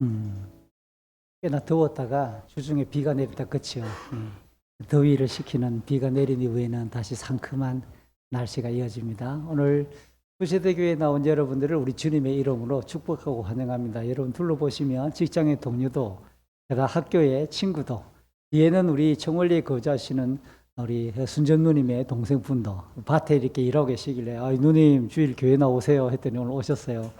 음, 꽤나 더웠다가 주중에 비가 내리다 그치요. 더위를 식히는 비가 내린 이후에는 다시 상큼한 날씨가 이어집니다. 오늘 구세대교회에 나온 여러분들을 우리 주님의 이름으로 축복하고 환영합니다. 여러분 둘러보시면 직장의 동료도, 제가 학교의 친구도, 뒤에는 우리 청월리에 거주하시는 우리 순전 누님의 동생분도 밭에 이렇게 일하고 계시길래 누님 주일 교회 나오세요 했더니 오늘 오셨어요.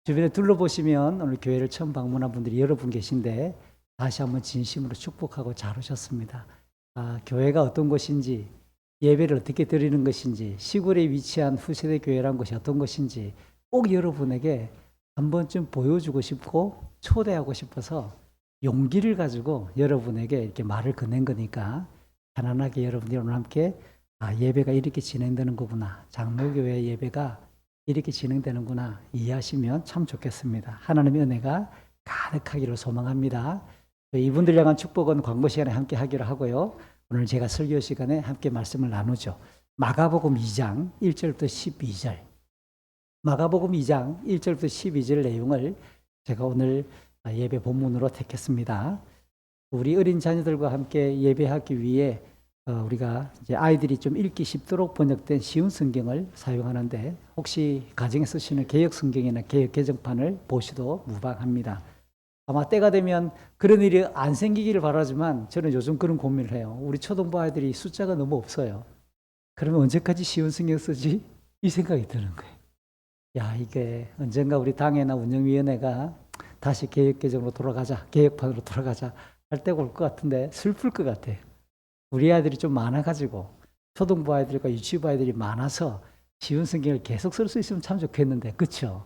주변에 둘러보시면 오늘 교회를 처음 방문한 분들이 여러 분 계신데 다시 한번 진심으로 축복하고 잘 오셨습니다. 교회가 어떤 곳인지, 예배를 어떻게 드리는 것인지, 시골에 위치한 후세대 교회란 것이 어떤 것인지 꼭 여러분에게 한 번쯤 보여주고 싶고 초대하고 싶어서 용기를 가지고 여러분에게 이렇게 말을 건넨 거니까 편안하게 여러분들이 오늘 함께 예배가 이렇게 진행되는 거구나, 장로교회 예배가 이렇게 진행되는구나 이해하시면 참 좋겠습니다. 하나님의 은혜가 가득하기를 소망합니다. 이분들 향한 축복은 광고 시간에 함께 하기로 하고요. 오늘 제가 설교 시간에 함께 말씀을 나누죠. 마가복음 2장 1절부터 12절, 마가복음 2장 1절부터 12절 내용을 제가 오늘 예배 본문으로 택했습니다. 우리 어린 자녀들과 함께 예배하기 위해 우리가 이제 아이들이 좀 읽기 쉽도록 번역된 쉬운 성경을 사용하는데, 혹시 가정에 쓰시는 개역 성경이나 개역 개정판을 보시도 무방합니다. 아마 때가 되면 그런 일이 안 생기기를 바라지만 저는 요즘 그런 고민을 해요. 우리 초등부 아이들이 숫자가 너무 없어요. 그러면 언제까지 쉬운 성경 쓰지? 이 생각이 드는 거예요. 이게 언젠가 우리 당회나 운영위원회가 다시 개역 개정으로 돌아가자, 개역판으로 돌아가자 할 때가 올 것 같은데 슬플 것 같아요. 우리 아이들이 좀 많아가지고 초등부 아이들과 유치부 아이들이 많아서 쉬운 성경을 계속 쓸 수 있으면 참 좋겠는데, 그렇죠?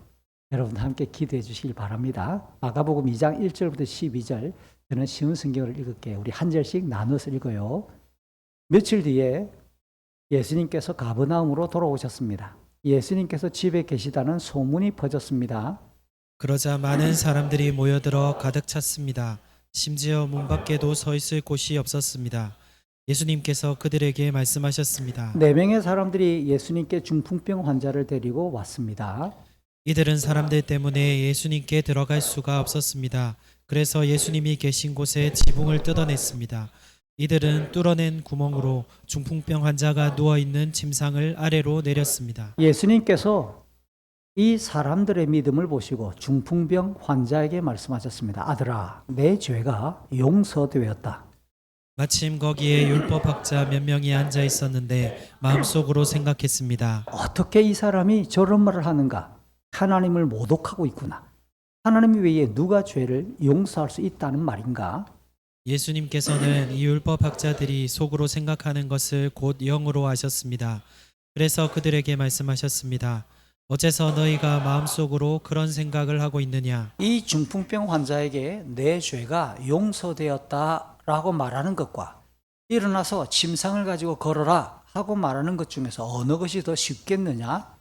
여러분 함께 기도해 주시길 바랍니다. 마가복음 2장 1절부터 12절, 저는 쉬운 성경을 읽을게요. 우리 한 절씩 나눠서 읽어요. 며칠 뒤에 예수님께서 가버나움으로 돌아오셨습니다. 예수님께서 집에 계시다는 소문이 퍼졌습니다. 그러자 많은 사람들이 모여들어 가득 찼습니다. 심지어 문 밖에도 서 있을 곳이 없었습니다. 예수님께서 그들에게 말씀하셨습니다. 4명의 사람들이 예수님께 중풍병 환자를 데리고 왔습니다. 이들은 사람들 때문에 예수님께 들어갈 수가 없었습니다. 그래서 예수님이 계신 곳에 지붕을 뜯어냈습니다. 이들은 뚫어낸 구멍으로 중풍병 환자가 누워있는 침상을 아래로 내렸습니다. 예수님께서 이 사람들의 믿음을 보시고 중풍병 환자에게 말씀하셨습니다. 아들아, 내 죄가 용서되었다. 마침 거기에 율법학자 몇 명이 앉아 있었는데 마음속으로 생각했습니다. 어떻게 이 사람이 저런 말을 하는가? 하나님을 모독하고 있구나. 하나님 외에 누가 죄를 용서할 수 있다는 말인가? 예수님께서는 이 율법학자들이 속으로 생각하는 것을 곧 영으로 아셨습니다. 그래서 그들에게 말씀하셨습니다. 어째서 너희가 마음속으로 그런 생각을 하고 있느냐? 이 중풍병 환자에게 내 죄가 용서되었다라고 말하는 것과 일어나서 침상을 가지고 걸어라 하고 말하는 것 중에서 어느 것이 더 쉽겠느냐?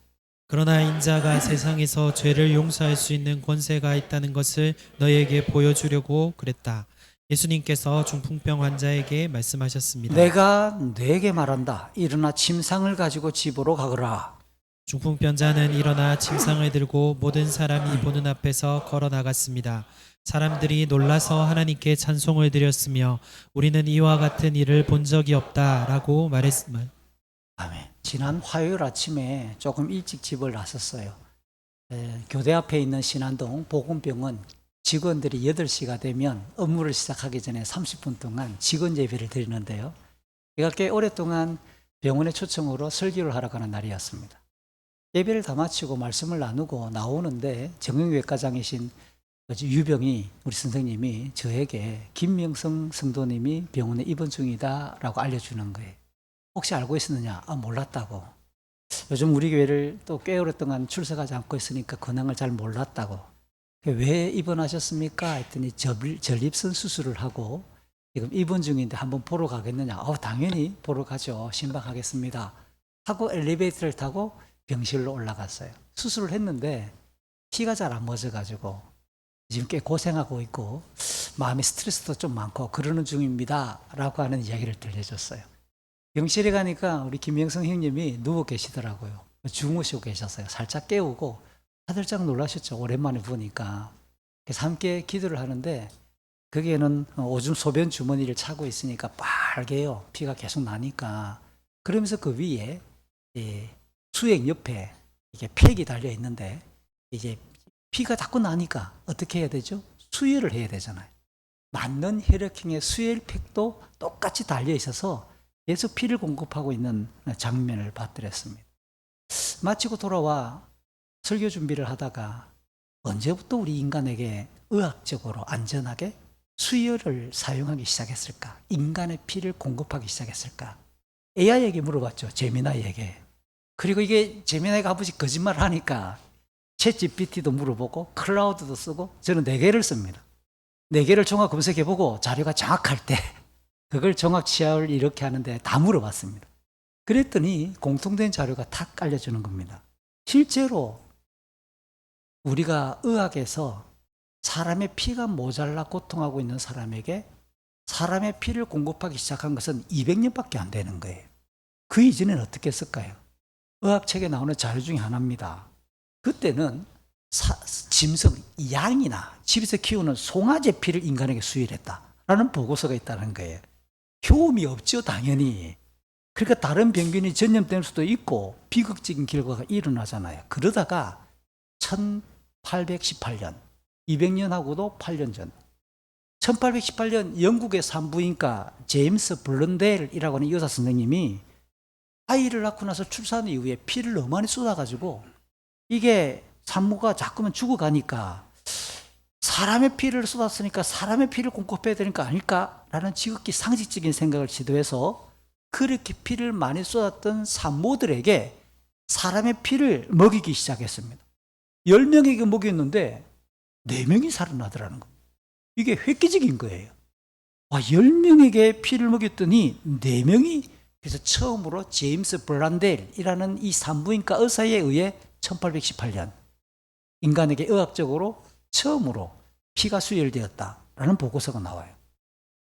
그러나 인자가 세상에서 죄를 용서할 수 있는 권세가 있다는 것을 너희에게 보여주려고 그랬다. 예수님께서 중풍병 환자에게 말씀하셨습니다. 내가 네게 말한다. 일어나 침상을 가지고 집으로 가거라. 중풍병자는 일어나 침상을 들고 모든 사람이 보는 앞에서 걸어 나갔습니다. 사람들이 놀라서 하나님께 찬송을 드렸으며 우리는 이와 같은 일을 본 적이 없다라고 말했습니다. 아멘. 지난 화요일 아침에 조금 일찍 집을 나섰어요. 교대 앞에 있는 신안동 보건병원 직원들이 8시가 되면 업무를 시작하기 전에 30분 동안 직원 예배를 드리는데요. 제가 꽤 오랫동안 병원의 초청으로 설교를 하러 가는 날이었습니다. 예배를 다 마치고 말씀을 나누고 나오는데 정형외과장이신 유병희 우리 선생님이 저에게 김명성 성도님이 병원에 입원 중이다라고 알려주는 거예요. 혹시 알고 있었느냐? 몰랐다고. 요즘 우리 교회를 또 꽤 오랫동안 출석하지 않고 있으니까 근황을 잘 몰랐다고. 왜 입원하셨습니까? 했더니 전립선 수술을 하고 지금 입원 중인데 한번 보러 가겠느냐? 당연히 보러 가죠. 신방하겠습니다. 하고 엘리베이터를 타고 병실로 올라갔어요. 수술을 했는데 피가 잘 안 멎어가지고 지금 꽤 고생하고 있고 마음의 스트레스도 좀 많고 그러는 중입니다 라고 하는 이야기를 들려줬어요. 병실에 가니까 우리 김영성 형님이 누워 계시더라고요. 주무시고 계셨어요. 살짝 깨우고 화들짝 놀라셨죠. 오랜만에 보니까. 그래서 함께 기도를 하는데 거기에는 오줌 소변 주머니를 차고 있으니까 빨개요. 피가 계속 나니까. 그러면서 그 위에 수액 옆에 이게 팩이 달려 있는데 이제 피가 자꾸 나니까 어떻게 해야 되죠? 수혈을 해야 되잖아요. 맞는 혈액형의 수혈팩도 똑같이 달려 있어서 계속 피를 공급하고 있는 장면을 봤더랬습니다. 마치고 돌아와 설교 준비를 하다가 언제부터 우리 인간에게 의학적으로 안전하게 수혈을 사용하기 시작했을까? 인간의 피를 공급하기 시작했을까? AI에게 물어봤죠. 제미나이에게. 그리고 이게 제미나이가 한 번씩 거짓말을 하니까 챗 GPT도 물어보고 클라우드도 쓰고 저는 4개를 씁니다. 4개를 종합 검색해보고 자료가 정확할 때 그걸 종합 취합을 이렇게 하는데 다 물어봤습니다. 그랬더니 공통된 자료가 탁 알려주는 겁니다. 실제로 우리가 의학에서 사람의 피가 모자라 고통하고 있는 사람에게 사람의 피를 공급하기 시작한 것은 200년밖에 안 되는 거예요. 그 이전에는 어떻게 했을까요? 의학책에 나오는 자료 중에 하나입니다. 그때는 짐승, 양이나 집에서 키우는 송아지 피를 인간에게 수혈했다라는 보고서가 있다는 거예요. 효험이 없죠, 당연히. 그러니까 다른 병균이 전염될 수도 있고 비극적인 결과가 일어나잖아요. 그러다가 1818년, 200년하고도 8년 전, 1818년 영국의 산부인과 제임스 블런델이라고 하는 의사 선생님이 아이를 낳고 나서 출산 이후에 피를 너무 많이 쏟아가지고 이게 산모가 자꾸만 죽어가니까 사람의 피를 쏟았으니까 사람의 피를 공급해야 되니까 아닐까라는 지극히 상식적인 생각을 지도해서 그렇게 피를 많이 쏟았던 산모들에게 사람의 피를 먹이기 시작했습니다. 10명에게 먹였는데 4명이 살아나더라는 겁니다. 이게 획기적인 거예요. 10명에게 피를 먹였더니 4명이 그래서 처음으로 제임스 블란델이라는 이 산부인과 의사에 의해 1818년 인간에게 의학적으로 처음으로 피가 수혈되었다라는 보고서가 나와요.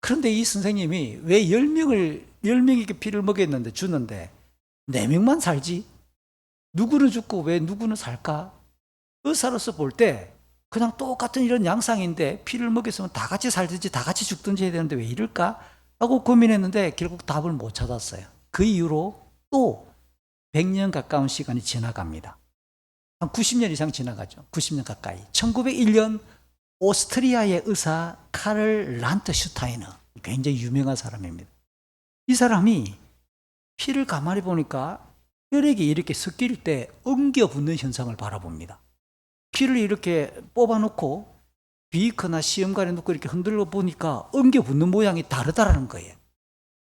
그런데 이 선생님이 왜 10명에게 피를 먹였는데 주는데 4명만 살지? 누구는 죽고 왜 누구는 살까? 의사로서 볼 때 그냥 똑같은 이런 양상인데 피를 먹였으면 다 같이 살든지 다 같이 죽든지 해야 되는데 왜 이럴까? 하고 고민했는데 결국 답을 못 찾았어요. 그 이후로 또 100년 가까운 시간이 지나갑니다. 한 90년 이상 지나가죠. 90년 가까이. 1901년 오스트리아의 의사 카를 란트슈타이너, 굉장히 유명한 사람입니다. 이 사람이 피를 가만히 보니까 혈액이 이렇게 섞일 때 엉겨 붙는 현상을 바라봅니다. 피를 이렇게 뽑아놓고 비커나 시험관에 놓고 이렇게 흔들어 보니까 엉겨 붙는 모양이 다르다라는 거예요.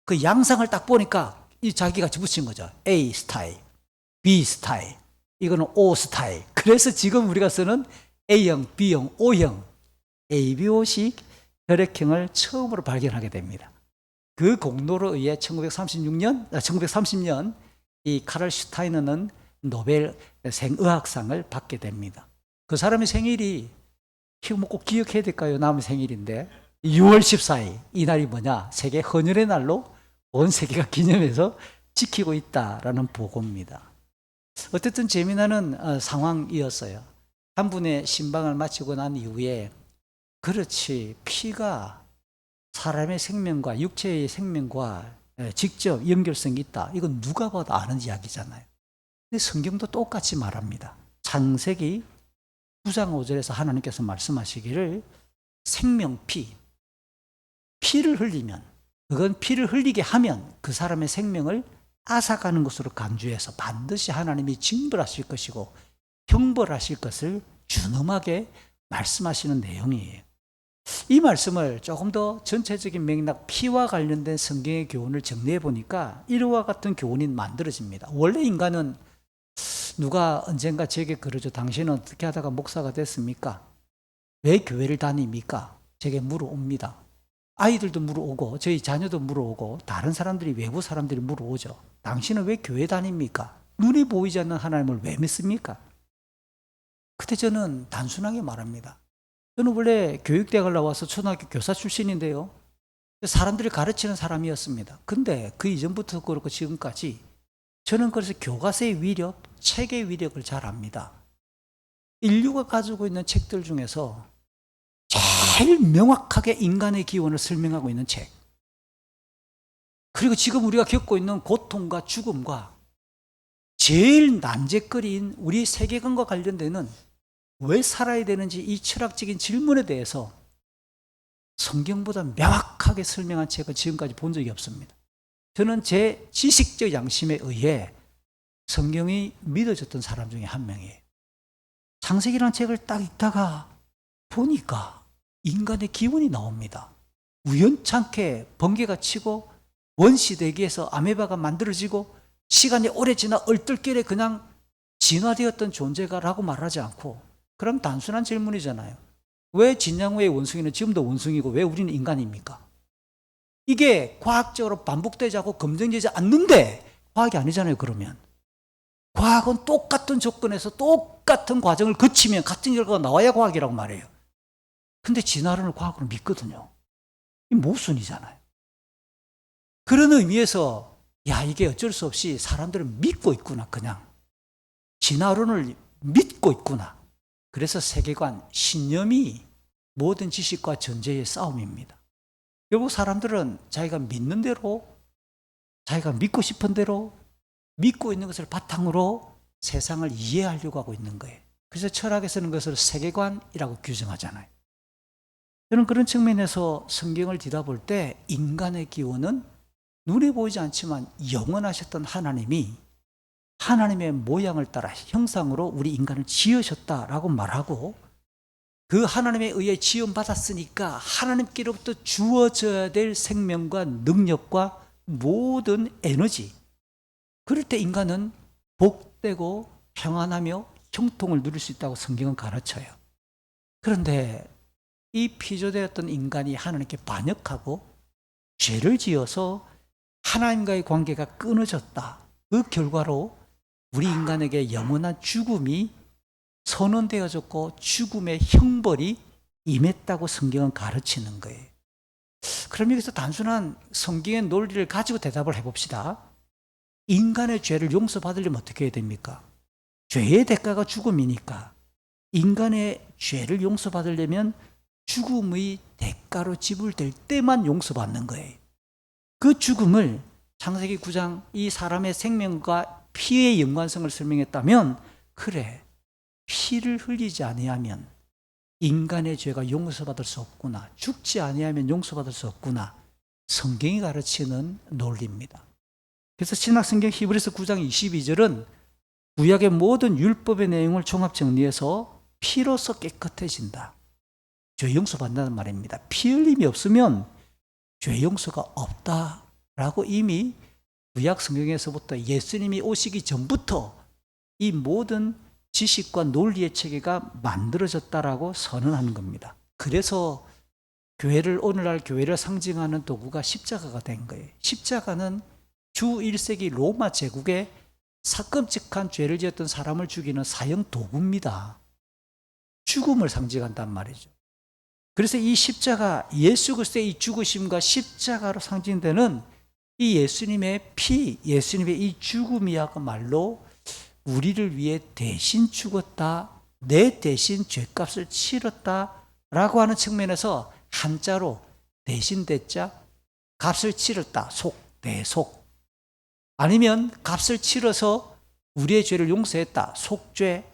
그 양상을 딱 보니까 이 자기가 붙인 거죠. A 스타일, B 스타일, 이거는 O 스타일. 그래서 지금 우리가 쓰는 A형, B형, O형, ABO식 혈액형을 처음으로 발견하게 됩니다. 그 공로로 의해 1930년 이 카를 슈타이너는 노벨 생의학상을 받게 됩니다. 그 사람의 생일이 뭐 꼭 기억해야 될까요? 남의 생일인데 6월 14일 이날이 뭐냐? 세계 헌혈의 날로 온 세계가 기념해서 지키고 있다라는 보고입니다. 어쨌든 재미나는 상황이었어요. 한 분의 신방을 마치고 난 이후에 그렇지 피가 사람의 생명과 육체의 생명과 직접 연결성이 있다. 이건 누가 봐도 아는 이야기잖아요. 근데 성경도 똑같이 말합니다. 창세기 9장 5절에서 하나님께서 말씀하시기를 생명피, 피를 흘리면, 그건 피를 흘리게 하면 그 사람의 생명을 앗아가는 것으로 간주해서 반드시 하나님이 징벌하실 것이고 형벌하실 것을 준엄하게 말씀하시는 내용이에요. 이 말씀을 조금 더 전체적인 맥락, 피와 관련된 성경의 교훈을 정리해 보니까 이와 같은 교훈이 만들어집니다. 원래 인간은 누가 언젠가 제게 그러죠. 당신은 어떻게 하다가 목사가 됐습니까? 왜 교회를 다닙니까? 제게 물어옵니다. 아이들도 물어오고 저희 자녀도 물어오고 다른 사람들이 외부 사람들이 물어오죠. 당신은 왜 교회 다닙니까? 눈에 보이지 않는 하나님을 왜 믿습니까? 그때 저는 단순하게 말합니다. 저는 원래 교육대학을 나와서 초등학교 교사 출신인데요. 사람들을 가르치는 사람이었습니다. 근데 그 이전부터 그렇고 지금까지 저는 그래서 교과서의 위력, 책의 위력을 잘 압니다. 인류가 가지고 있는 책들 중에서 제일 명확하게 인간의 기원을 설명하고 있는 책. 그리고 지금 우리가 겪고 있는 고통과 죽음과 제일 난제거리인 우리 세계관과 관련되는 왜 살아야 되는지 이 철학적인 질문에 대해서 성경보다 명확하게 설명한 책을 지금까지 본 적이 없습니다. 저는 제 지식적 양심에 의해 성경이 믿어졌던 사람 중에 한 명이에요. 창세기라는 책을 딱 읽다가 보니까 인간의 기원이 나옵니다. 우연찮게 번개가 치고 원시대기에서 아메바가 만들어지고 시간이 오래 지나 얼떨결에 그냥 진화되었던 존재가 라고 말하지 않고, 그럼 단순한 질문이잖아요. 왜 진양후의 원숭이는 지금도 원숭이고 왜 우리는 인간입니까? 이게 과학적으로 반복되지 않고 검증되지 않는데 과학이 아니잖아요. 그러면 과학은 똑같은 조건에서 똑같은 과정을 거치면 같은 결과가 나와야 과학이라고 말해요. 근데 진화론을 과학으로 믿거든요. 이 모순이잖아요. 그런 의미에서 야, 이게 어쩔 수 없이 사람들은 믿고 있구나. 그냥 진화론을 믿고 있구나. 그래서 세계관, 신념이 모든 지식과 전제의 싸움입니다. 결국 사람들은 자기가 믿는 대로, 자기가 믿고 싶은 대로 믿고 있는 것을 바탕으로 세상을 이해하려고 하고 있는 거예요. 그래서 철학에서는 그것을 세계관이라고 규정하잖아요. 저는 그런 측면에서 성경을 뒤다볼 때 인간의 기원은 눈에 보이지 않지만 영원하셨던 하나님이 하나님의 모양을 따라 형상으로 우리 인간을 지으셨다라고 말하고, 그 하나님에 의해 지음받았으니까 하나님께로부터 주어져야 될 생명과 능력과 모든 에너지, 그럴 때 인간은 복되고 평안하며 형통을 누릴 수 있다고 성경은 가르쳐요. 그런데 이 피조되었던 인간이 하나님께 반역하고 죄를 지어서 하나님과의 관계가 끊어졌다. 그 결과로 우리 인간에게 영원한 죽음이 선언되어졌고 죽음의 형벌이 임했다고 성경은 가르치는 거예요. 그럼 여기서 단순한 성경의 논리를 가지고 대답을 해봅시다. 인간의 죄를 용서받으려면 어떻게 해야 됩니까? 죄의 대가가 죽음이니까 인간의 죄를 용서받으려면 죽음의 대가로 지불될 때만 용서받는 거예요. 그 죽음을 창세기 9장 이 사람의 생명과 피의 연관성을 설명했다면, 그래, 피를 흘리지 아니하면 인간의 죄가 용서받을 수 없구나, 죽지 아니하면 용서받을 수 없구나, 성경이 가르치는 논리입니다. 그래서 신약성경 히브리서 9장 22절은 구약의 모든 율법의 내용을 종합 정리해서 피로서 깨끗해진다, 죄 용서받는다는 말입니다. 피 흘림이 없으면 죄 용서가 없다라고 이미 구약 성경에서부터 예수님이 오시기 전부터 이 모든 지식과 논리의 체계가 만들어졌다라고 선언하는 겁니다. 그래서 오늘날 교회를 상징하는 도구가 십자가가 된 거예요. 십자가는 주 1세기 로마 제국에 사끔찍한 죄를 지었던 사람을 죽이는 사형 도구입니다. 죽음을 상징한단 말이죠. 그래서 이 십자가, 예수 그리스도의 이 죽으심과 십자가로 상징되는 이 예수님의 피, 예수님의 이 죽음이야말로 우리를 위해 대신 죽었다, 내 대신 죄값을 치렀다라고 하는 측면에서 한자로 대신 대자, 값을 치렀다, 대속. 아니면 값을 치러서 우리의 죄를 용서했다, 속죄.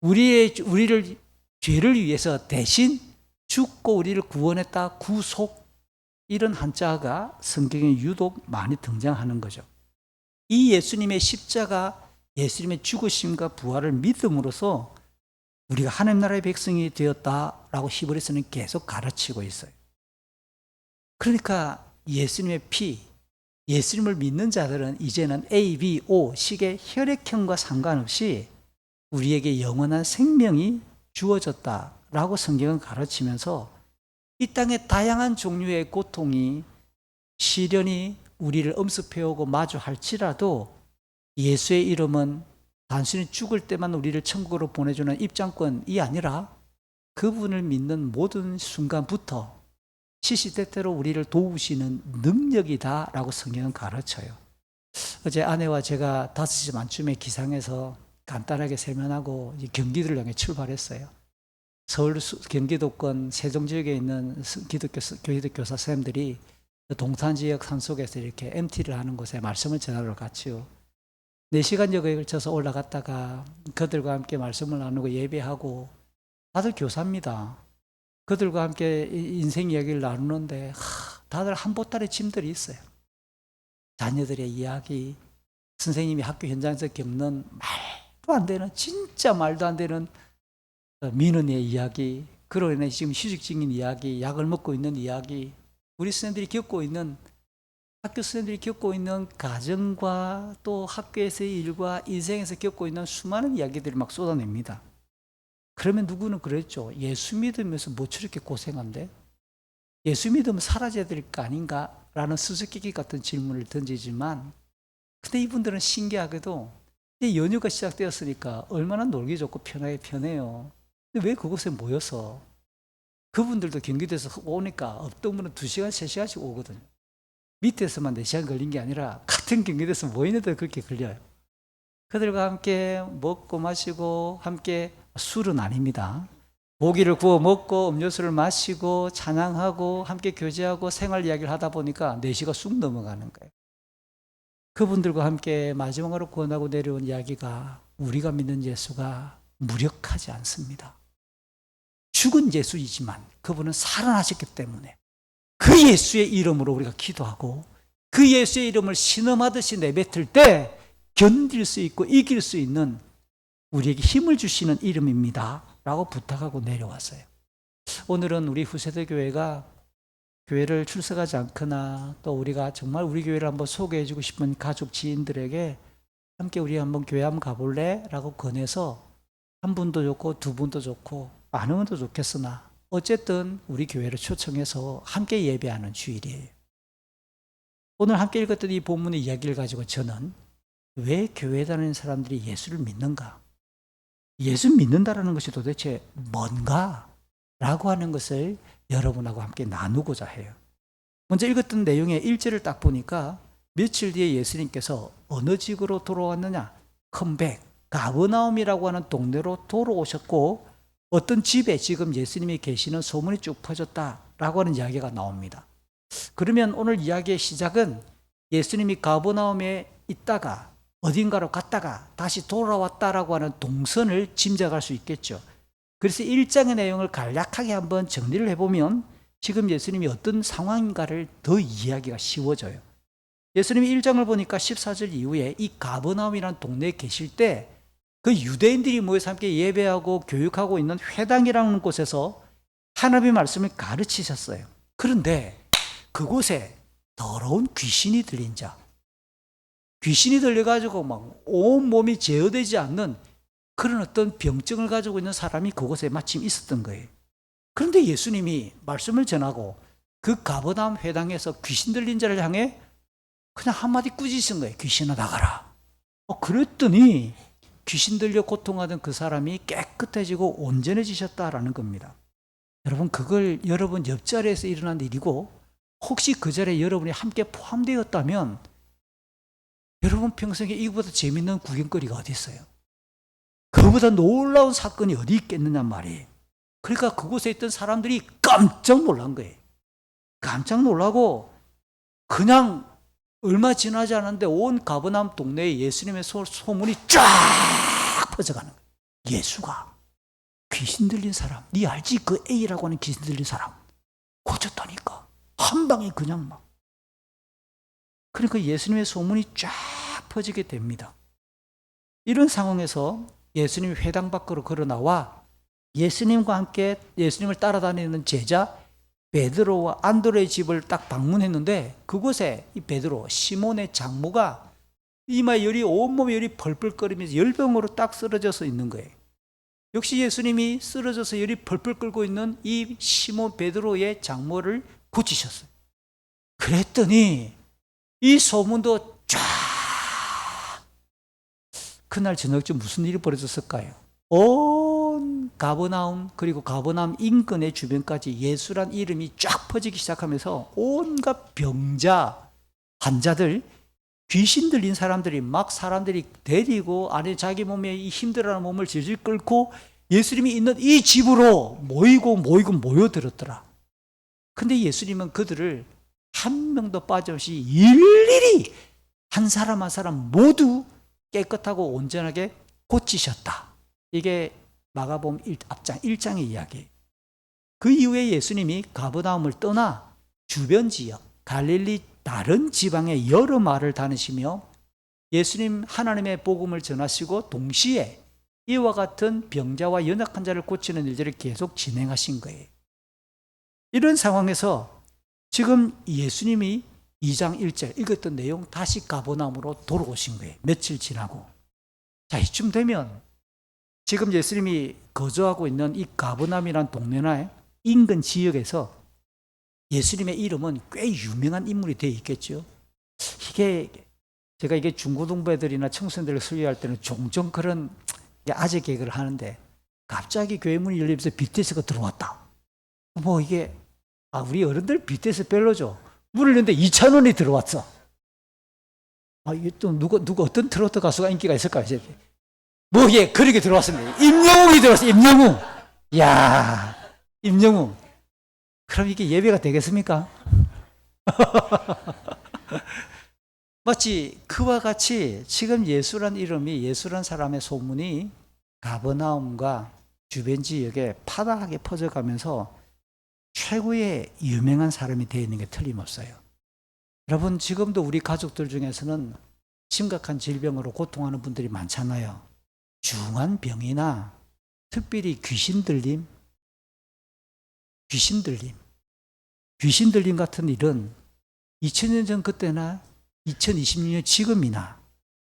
우리를 죄를 위해서 대신 죽고 우리를 구원했다, 구속. 이런 한자가 성경에 유독 많이 등장하는 거죠. 이 예수님의 십자가, 예수님의 죽으심과 부활을 믿음으로써 우리가 하나님 나라의 백성이 되었다라고 히브리서는 계속 가르치고 있어요. 그러니까 예수님의 피, 예수님을 믿는 자들은 이제는 A, B, O 식의 혈액형과 상관없이 우리에게 영원한 생명이 주어졌다라고 성경은 가르치면서 이 땅의 다양한 종류의 고통이, 시련이 우리를 엄습해오고 마주할지라도 예수의 이름은 단순히 죽을 때만 우리를 천국으로 보내주는 입장권이 아니라 그분을 믿는 모든 순간부터 시시때때로 우리를 도우시는 능력이다라고 성경은 가르쳐요. 어제 아내와 제가 5시 반쯤에 기상해서 간단하게 세면하고 경기도를 향해 출발했어요. 경기도권 세종 지역에 있는 기독교 교사 선생님들이 동탄 지역 산속에서 이렇게 MT를 하는 곳에 말씀을 전하러 갔지요. 4시간여에 걸쳐서 올라갔다가 그들과 함께 말씀을 나누고 예배하고, 다들 교사입니다. 그들과 함께 인생 이야기를 나누는데 다들 한 보따리 짐들이 있어요. 자녀들의 이야기, 선생님이 학교 현장에서 겪는 말도 안 되는, 진짜 말도 안 되는 민원의 이야기, 그로 인해 지금 휴직 중인 이야기, 약을 먹고 있는 이야기, 우리 선생님들이 겪고 있는, 학교 선생님들이 겪고 있는 가정과 또 학교에서의 일과 인생에서 겪고 있는 수많은 이야기들을 막 쏟아냅니다. 그러면 누구는 그랬죠. 예수 믿으면서 뭐 저렇게 고생한데? 예수 믿으면 사라져야 될 거 아닌가? 라는 수수께끼 같은 질문을 던지지만, 근데 이분들은 신기하게도 이 연휴가 시작되었으니까 얼마나 놀기 좋고 편해요. 근데 왜 그곳에 모여서, 그분들도 경기도에서 오니까 없던 분은 2시간, 3시간씩 오거든요. 밑에서만 4시간 걸린 게 아니라 같은 경기도에서 모이는데 그렇게 걸려요. 그들과 함께 먹고 마시고, 함께 술은 아닙니다. 고기를 구워 먹고 음료수를 마시고 찬양하고 함께 교제하고 생활 이야기를 하다 보니까 4시가 쑥 넘어가는 거예요. 그분들과 함께 마지막으로 권하고 내려온 이야기가, 우리가 믿는 예수가 무력하지 않습니다. 죽은 예수이지만 그분은 살아나셨기 때문에 그 예수의 이름으로 우리가 기도하고 그 예수의 이름을 신음하듯이 내뱉을 때 견딜 수 있고 이길 수 있는 우리에게 힘을 주시는 이름입니다 라고 부탁하고 내려왔어요. 오늘은 우리 후세대 교회가 교회를 출석하지 않거나 또 우리가 정말 우리 교회를 한번 소개해 주고 싶은 가족 지인들에게 함께 우리 한번 교회 한번 가볼래? 라고 권해서 한 분도 좋고 두 분도 좋고 많은 분도 좋겠으나 어쨌든 우리 교회를 초청해서 함께 예배하는 주일이에요. 오늘 함께 읽었던 이 본문의 이야기를 가지고 저는 왜 교회에 다니는 사람들이 예수를 믿는가? 예수 믿는다라는 것이 도대체 뭔가? 라고 하는 것을 여러분하고 함께 나누고자 해요. 먼저 읽었던 내용의 1절을 딱 보니까 며칠 뒤에 예수님께서 어느 지구로 돌아왔느냐? 컴백, 가버나움이라고 하는 동네로 돌아오셨고 어떤 집에 지금 예수님이 계시는 소문이 쭉 퍼졌다라고 하는 이야기가 나옵니다. 그러면 오늘 이야기의 시작은 예수님이 가버나움에 있다가 어딘가로 갔다가 다시 돌아왔다라고 하는 동선을 짐작할 수 있겠죠. 그래서 1장의 내용을 간략하게 한번 정리를 해보면 지금 예수님이 어떤 상황인가를 더 이해하기가 쉬워져요. 예수님이 1장을 보니까 14절 이후에 이 가버나움이라는 동네에 계실 때 그 유대인들이 모여서 함께 예배하고 교육하고 있는 회당이라는 곳에서 하나님의 말씀을 가르치셨어요. 그런데 그곳에 더러운 귀신이 들린 자, 귀신이 들려가지고 막 온몸이 제어되지 않는 그런 어떤 병증을 가지고 있는 사람이 그곳에 마침 있었던 거예요. 그런데 예수님이 말씀을 전하고 그 가버나움 회당에서 귀신 들린 자를 향해 그냥 한마디 꾸짖으신 거예요. 귀신아 나가라. 그랬더니 귀신 들려 고통하던 그 사람이 깨끗해지고 온전해지셨다라는 겁니다. 여러분 그걸 여러분 옆자리에서 일어난 일이고 혹시 그 자리에 여러분이 함께 포함되었다면 여러분 평생에 이거보다 재밌는 구경거리가 어디 있어요? 그보다 놀라운 사건이 어디 있겠느냐 말이에요. 그러니까 그곳에 있던 사람들이 깜짝 놀란 거예요. 깜짝 놀라고 그냥 얼마 지나지 않았는데 온 가버나움 동네에 예수님의 소문이 쫙 퍼져가는 거예요. 예수가 귀신 들린 사람, 네 알지? 그 A라고 하는 귀신 들린 사람 고쳤다니까. 한 방에 그냥 막. 그러니까 예수님의 소문이 쫙 퍼지게 됩니다. 이런 상황에서 예수님이 회당 밖으로 걸어 나와 예수님과 함께 예수님을 따라다니는 제자 베드로와 안드레의 집을 딱 방문했는데 그곳에 이 베드로, 시몬의 장모가 이마에 열이, 온몸에 열이 펄펄 끓으면서 열병으로 딱 쓰러져서 있는 거예요. 역시 예수님이 쓰러져서 열이 펄펄 끓고 있는 이 시몬 베드로의 장모를 고치셨어요. 그랬더니 이 소문도 쫙, 그날 저녁쯤 무슨 일이 벌어졌을까요? 온 가버나움 그리고 가버나움 인근의 주변까지 예수란 이름이 쫙 퍼지기 시작하면서 온갖 병자, 환자들, 귀신 들린 사람들이 막 사람들이 데리고 안에 자기 몸에 이 힘들어하는 몸을 질질 끌고 예수님이 있는 이 집으로 모여들었더라. 근데 예수님은 그들을 한 명도 빠짐없이 일일이 한 사람 한 사람 모두 깨끗하고 온전하게 고치셨다. 이게 마가복음 앞장 1장의 이야기. 그 이후에 예수님이 가버나움을 떠나 주변 지역 갈릴리 다른 지방에 여러 마을을 다니시며 예수님 하나님의 복음을 전하시고 동시에 이와 같은 병자와 연약한 자를 고치는 일들을 계속 진행하신 거예요. 이런 상황에서 지금 예수님이 2장 1절 읽었던 내용 다시 가버나움으로 돌아오신 거예요. 며칠 지나고. 자, 이쯤 되면 지금 예수님이 거주하고 있는 이 가버나움이라는 동네나 인근 지역에서 예수님의 이름은 꽤 유명한 인물이 되어 있겠죠. 제가 중고등부 애들이나 청소년들을 설교할 때는 종종 그런 아재 개그를 하는데 갑자기 교회 문이 열리면서 BTS가 들어왔다. 우리 어른들 BTS 별로죠. 문을 열는데 이찬원이 들어왔어. 이게 또 누가 어떤 트로트 가수가 인기가 있을까요? 그렇게 들어왔습니다. 임영웅이 들어왔어. 임영웅. 야, 임영웅. 그럼 이게 예배가 되겠습니까? 마치 그와 같이 지금 예수란 이름이, 예수란 사람의 소문이 가버나움과 주변 지역에 파다하게 퍼져가면서 최고의 유명한 사람이 되어 있는 게 틀림없어요. 여러분, 지금도 우리 가족들 중에서는 심각한 질병으로 고통하는 분들이 많잖아요. 중한 병이나 특별히 귀신 들림 같은 일은 2000년 전 그때나 2026년 지금이나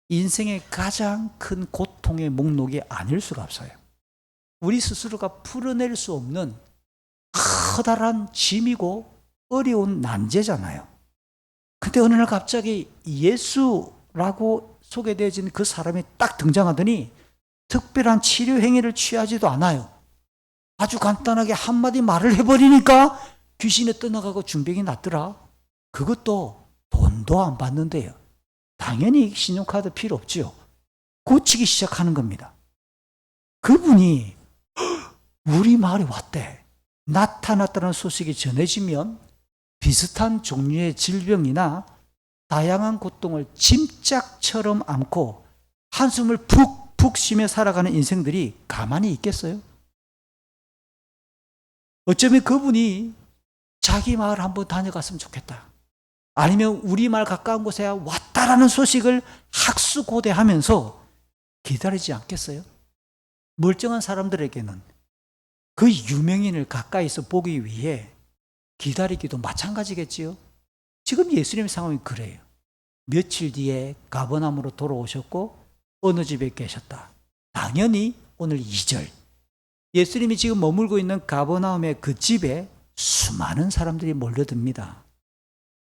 인생의 가장 큰 고통의 목록이 아닐 수가 없어요. 우리 스스로가 풀어낼 수 없는 커다란 짐이고 어려운 난제잖아요. 근데 어느 날 갑자기 예수라고 소개되어진 그 사람이 딱 등장하더니 특별한 치료 행위를 취하지도 않아요. 아주 간단하게 한마디 말을 해버리니까 귀신이 떠나가고 중병이 낫더라. 그것도 돈도 안 받는데요. 당연히 신용카드 필요 없지요. 고치기 시작하는 겁니다. 그분이 우리 마을에 왔대. 나타났다는 소식이 전해지면 비슷한 종류의 질병이나 다양한 고통을 짐짝처럼 안고 한숨을 푹푹 쉬며 살아가는 인생들이 가만히 있겠어요? 어쩌면 그분이 자기 마을 한번 다녀갔으면 좋겠다. 아니면 우리 마을 가까운 곳에 왔다라는 소식을 학수고대하면서 기다리지 않겠어요? 멀쩡한 사람들에게는 그 유명인을 가까이서 보기 위해 기다리기도 마찬가지겠지요. 지금 예수님의 상황이 그래요. 며칠 뒤에 가버나움으로 돌아오셨고 어느 집에 계셨다. 당연히 오늘 2절 예수님이 지금 머물고 있는 가버나움의 그 집에 수많은 사람들이 몰려듭니다.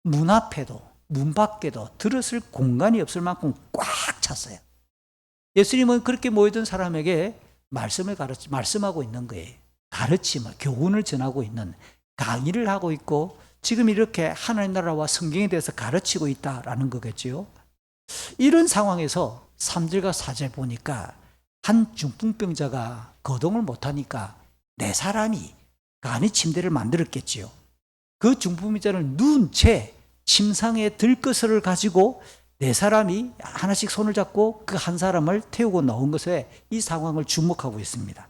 문 앞에도 문 밖에도 들었을 공간이 없을 만큼 꽉 찼어요. 예수님은 그렇게 모이던 사람에게 말씀하고 있는 거예요. 가르침을, 교훈을 전하고 있는, 강의를 하고 있고 지금 이렇게 하나님 나라와 성경에 대해서 가르치고 있다라는 거겠죠. 이런 상황에서 3절과 4절 보니까 한 중풍병자가 거동을 못하니까 네 사람이 간이 침대를 만들었겠지요. 그 중풍병자를 누운 채 침상에 들것을 가지고 네 사람이 하나씩 손을 잡고 그 한 사람을 태우고 나온 것에 이 상황을 주목하고 있습니다.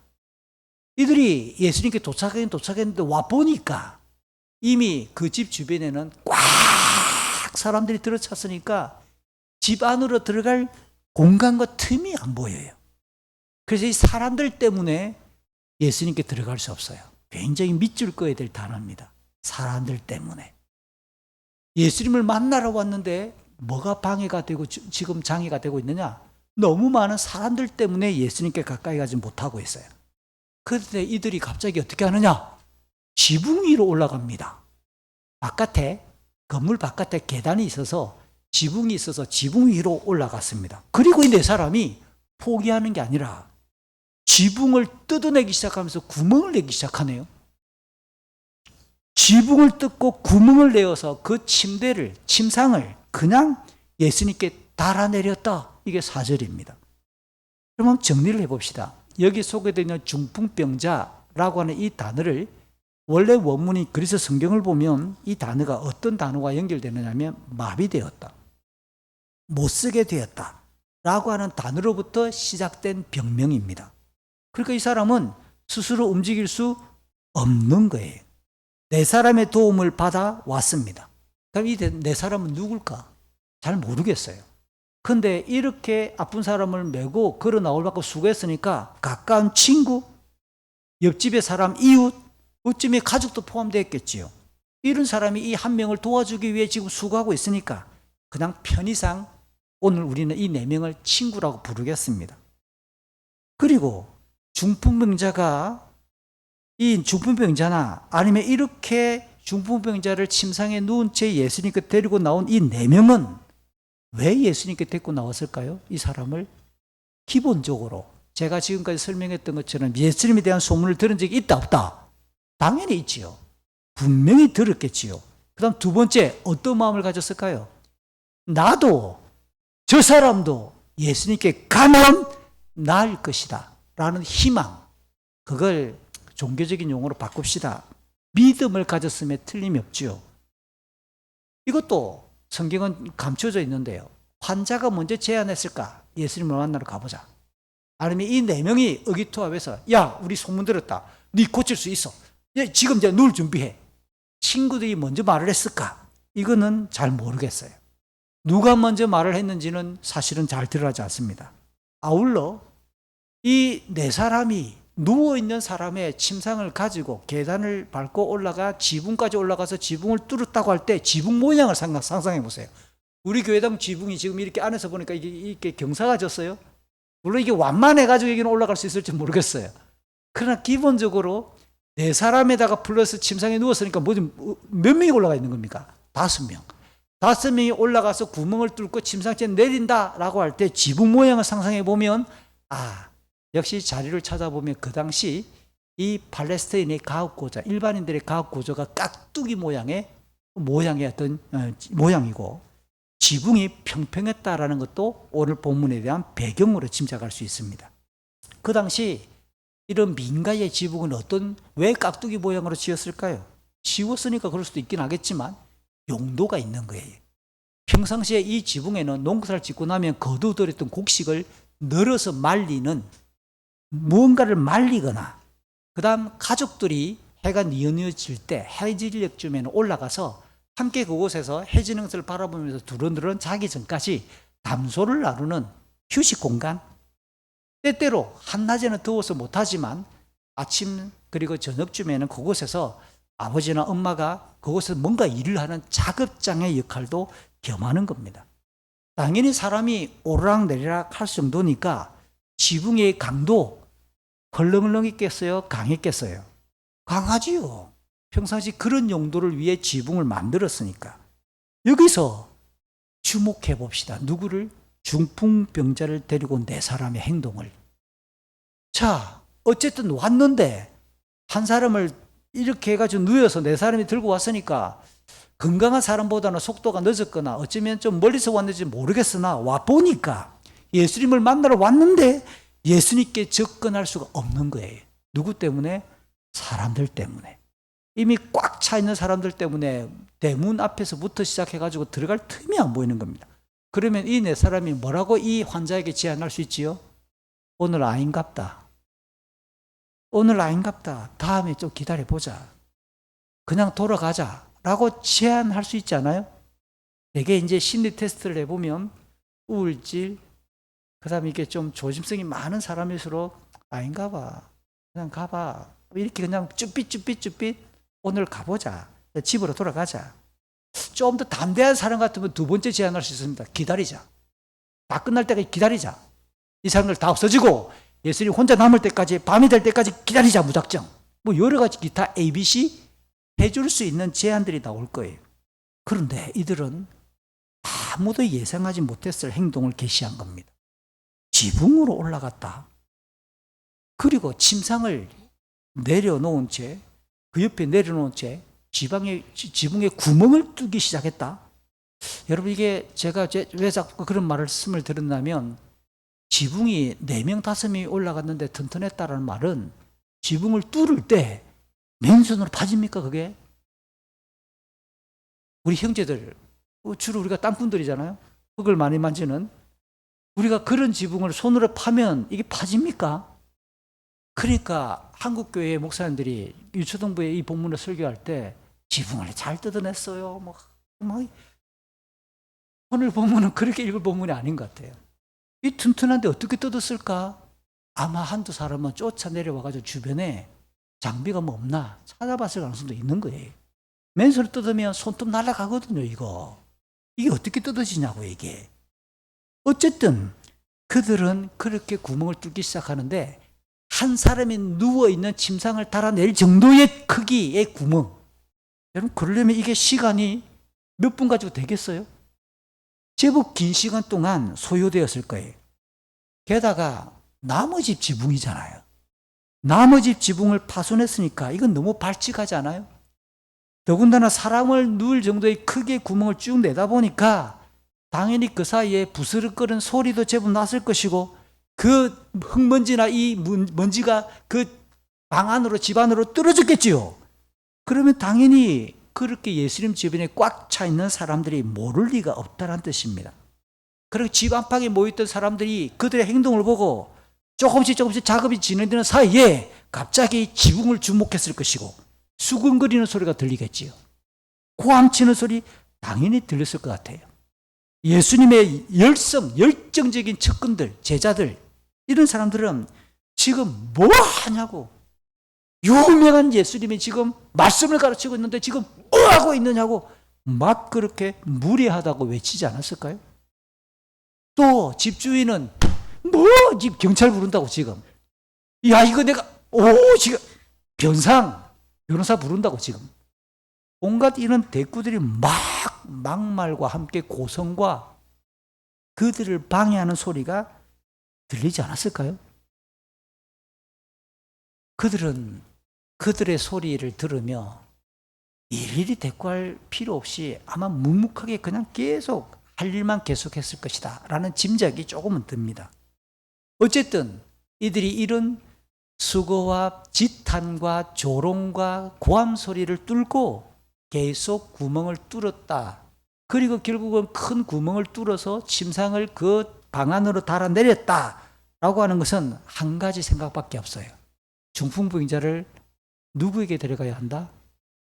이들이 예수님께 도착했는데 와 보니까 이미 그 집 주변에는 꽉 사람들이 들어찼으니까 집 안으로 들어갈 공간과 틈이 안 보여요. 그래서 이 사람들 때문에 예수님께 들어갈 수 없어요. 굉장히 밑줄 그어야 될 단어입니다. 사람들 때문에. 예수님을 만나러 왔는데 뭐가 방해가 되고 지금 장애가 되고 있느냐? 너무 많은 사람들 때문에 예수님께 가까이 가지 못하고 있어요. 그런데 이들이 갑자기 어떻게 하느냐? 지붕 위로 올라갑니다. 건물 바깥에 계단이 있어서 지붕이 있어서 지붕 위로 올라갔습니다. 그리고 이 네 사람이 포기하는 게 아니라 지붕을 뜯어내기 시작하면서 구멍을 내기 시작하네요. 지붕을 뜯고 구멍을 내어서 그 침상을 그냥 예수님께 달아내렸다. 이게 4절입니다. 그럼 한번 정리를 해봅시다. 여기 소개되어 있는 중풍병자라고 하는 이 단어를 원래 원문이 그래서 성경을 보면 이 단어가 어떤 단어와 연결되느냐면 마비되었다, 못쓰게 되었다 라고 하는 단어로부터 시작된 병명입니다. 그러니까 이 사람은 스스로 움직일 수 없는 거예요. 네 사람의 도움을 받아 왔습니다. 그럼 이 네 사람은 누굴까? 잘 모르겠어요. 근데 이렇게 아픈 사람을 메고 걸어 나올 만큼 수고했으니까 가까운 친구, 옆집의 사람, 이웃, 어쩌면 가족도 포함되어 있겠지요. 이런 사람이 이 한 명을 도와주기 위해 지금 수고하고 있으니까 그냥 편의상 오늘 우리는 이 네 명을 친구라고 부르겠습니다. 그리고 중풍병자가 이 중풍병자나 아니면 이렇게 중풍병자를 침상에 누운 채 예수님께 데리고 나온 이 네 명은 왜 예수님께 데리고 나왔을까요? 이 사람을 기본적으로 제가 지금까지 설명했던 것처럼 예수님에 대한 소문을 들은 적이 있다 없다? 당연히 있지요. 분명히 들었겠지요. 그 다음 두 번째 어떤 마음을 가졌을까요? 나도 저 사람도 예수님께 가면 나을 것이다 라는 희망, 그걸 종교적인 용어로 바꿉시다. 믿음을 가졌음에 틀림이 없지요. 이것도 성경은 감춰져 있는데요. 환자가 먼저 제안했을까? 예수님을 만나러 가보자. 아니면 이 네 명이 의기투합해서 야, 우리 소문 들었다. 네 고칠 수 있어. 지금 이제 누울 준비해. 친구들이 먼저 말을 했을까? 이거는 잘 모르겠어요. 누가 먼저 말을 했는지는 사실은 잘 드러나지 않습니다. 아울러 이 네 사람이 누워있는 사람의 침상을 가지고 계단을 밟고 올라가 지붕까지 올라가서 지붕을 뚫었다고 할 때 지붕 모양을 상상해 보세요. 우리 교회당 지붕이 지금 이렇게 안에서 보니까 이게 경사가 졌어요. 물론 이게 완만해가지고 여기는 올라갈 수 있을지 모르겠어요. 그러나 기본적으로 네 사람에다가 플러스 침상에 누웠으니까 몇 명이 올라가 있는 겁니까? 5명. 5명이 올라가서 구멍을 뚫고 침상째 내린다라고 할 때 지붕 모양을 상상해 보면 역시 자료를 찾아보면 그 당시 이 팔레스타인의 가옥고자, 일반인들의 가옥고조가 깍두기 모양의 어떤 모양이고 지붕이 평평했다라는 것도 오늘 본문에 대한 배경으로 짐작할 수 있습니다. 그 당시 이런 민가의 지붕은 왜 깍두기 모양으로 지었을까요? 지웠으니까 그럴 수도 있긴 하겠지만 용도가 있는 거예요. 평상시에 이 지붕에는 농사를 짓고 나면 거두들였던 곡식을 널어서 말리는, 무언가를 말리거나 그 다음 가족들이 해가 뉘어질 때 해질녘쯤에는 올라가서 함께 그곳에서 해지는 것을 바라보면서 두런두런 자기 전까지 담소를 나누는 휴식 공간, 때때로 한낮에는 더워서 못하지만 아침 그리고 저녁쯤에는 그곳에서 아버지나 엄마가 그곳에서 뭔가 일을 하는 작업장의 역할도 겸하는 겁니다. 당연히 사람이 오르락내리락 할 정도니까 지붕의 강도 헐렁헐렁했겠어요? 강했겠어요? 강하지요. 평상시 그런 용도를 위해 지붕을 만들었으니까. 여기서 주목해 봅시다. 누구를? 중풍병자를 데리고 온 네 사람의 행동을. 자, 어쨌든 왔는데 한 사람을 이렇게 해가지고 누워서 네 사람이 들고 왔으니까 건강한 사람보다는 속도가 늦었거나 어쩌면 좀 멀리서 왔는지 모르겠으나 와보니까 예수님을 만나러 왔는데 예수님께 접근할 수가 없는 거예요. 누구 때문에? 사람들 때문에. 이미 꽉 차 있는 사람들 때문에 대문 앞에서부터 시작해가지고 들어갈 틈이 안 보이는 겁니다. 그러면 이 네 사람이 뭐라고 이 환자에게 제안할 수 있지요? 오늘 아닌갑다. 오늘 아닌갑다. 다음에 좀 기다려보자. 그냥 돌아가자. 라고 제안할 수 있지 않아요? 되게 이제 심리 테스트를 해보면 우울질, 그 다음에 이게 좀 조심성이 많은 사람일수록 아닌가 봐. 그냥 가봐. 이렇게 그냥 쭈삣 오늘 가보자. 집으로 돌아가자. 좀 더 담대한 사람 같으면 두 번째 제안할 수 있습니다. 기다리자. 다 끝날 때까지 기다리자. 이 사람들 다 없어지고 예수님 혼자 남을 때까지, 밤이 될 때까지 기다리자, 무작정. 뭐 여러 가지 기타 ABC 해줄 수 있는 제안들이 나올 거예요. 그런데 이들은 아무도 예상하지 못했을 행동을 개시한 겁니다. 지붕으로 올라갔다. 그리고 침상을 내려놓은 채, 그 옆에 내려놓은 채 지붕에 구멍을 뚫기 시작했다. 여러분, 이게 제가 왜 자꾸 그런 말씀을 드렸냐면 지붕이 4명, 5명이 올라갔는데 튼튼했다라는 말은 지붕을 뚫을 때 맨손으로 파집니까, 그게? 우리 형제들, 주로 우리가 땅꾼들이잖아요. 흙을 많이 만지는. 우리가 그런 지붕을 손으로 파면 이게 파집니까? 그러니까 한국교회 목사님들이 유초등부에 이 본문을 설교할 때 지붕을 잘 뜯어냈어요. 오늘 본문은 그렇게 읽을 본문이 아닌 것 같아요. 이 튼튼한데 어떻게 뜯었을까? 아마 한두 사람은 쫓아 내려와가지고 주변에 장비가 뭐 없나 찾아봤을 가능성도 있는 거예요. 맨손으로 뜯으면 손톱 날아가거든요, 이거. 이게 어떻게 뜯어지냐고, 이게. 어쨌든 그들은 그렇게 구멍을 뚫기 시작하는데 한 사람이 누워있는 침상을 달아낼 정도의 크기의 구멍. 여러분, 그러려면 이게 시간이 몇 분 가지고 되겠어요? 제법 긴 시간 동안 소요되었을 거예요. 게다가 나무 집 지붕이잖아요. 나무 집 지붕을 파손했으니까 이건 너무 발칙하지 않아요? 더군다나 사람을 누울 정도의 크기의 구멍을 쭉 내다 보니까 당연히 그 사이에 부스럭거리는 소리도 제법 났을 것이고 그 흙먼지나 이 먼지가 그 방 안으로 집 안으로 떨어졌겠지요. 그러면 당연히 그렇게 예수님 주변에 꽉 차 있는 사람들이 모를 리가 없다는 뜻입니다. 그리고 집 안팎에 모였던 사람들이 그들의 행동을 보고 조금씩 작업이 진행되는 사이에 갑자기 지붕을 주목했을 것이고 수근거리는 소리가 들리겠지요. 고함치는 소리 당연히 들렸을 것 같아요. 예수님의 열정적인 측근들, 제자들, 이런 사람들은 지금 뭐 하냐고, 유명한 예수님이 지금 말씀을 가르치고 있는데 지금 뭐 하고 있느냐고 막 그렇게 무례하다고 외치지 않았을까요? 또 집주인은 뭐 집 경찰 부른다고 지금, 야 이거 내가 지금 변호사 부른다고 지금 온갖 이런 대꾸들이 막말과 함께 고성과 그들을 방해하는 소리가 들리지 않았을까요? 그들은 그들의 소리를 들으며 일일이 대꾸할 필요 없이 아마 묵묵하게 그냥 계속 할 일만 계속했을 것이다 라는 짐작이 조금은 듭니다. 어쨌든 이들이 이런 수고와 지탄과 조롱과 고함 소리를 뚫고 계속 구멍을 뚫었다. 그리고 결국은 큰 구멍을 뚫어서 침상을 그 방 안으로 달아내렸다 라고 하는 것은 한 가지 생각밖에 없어요. 중풍병자를 누구에게 데려가야 한다?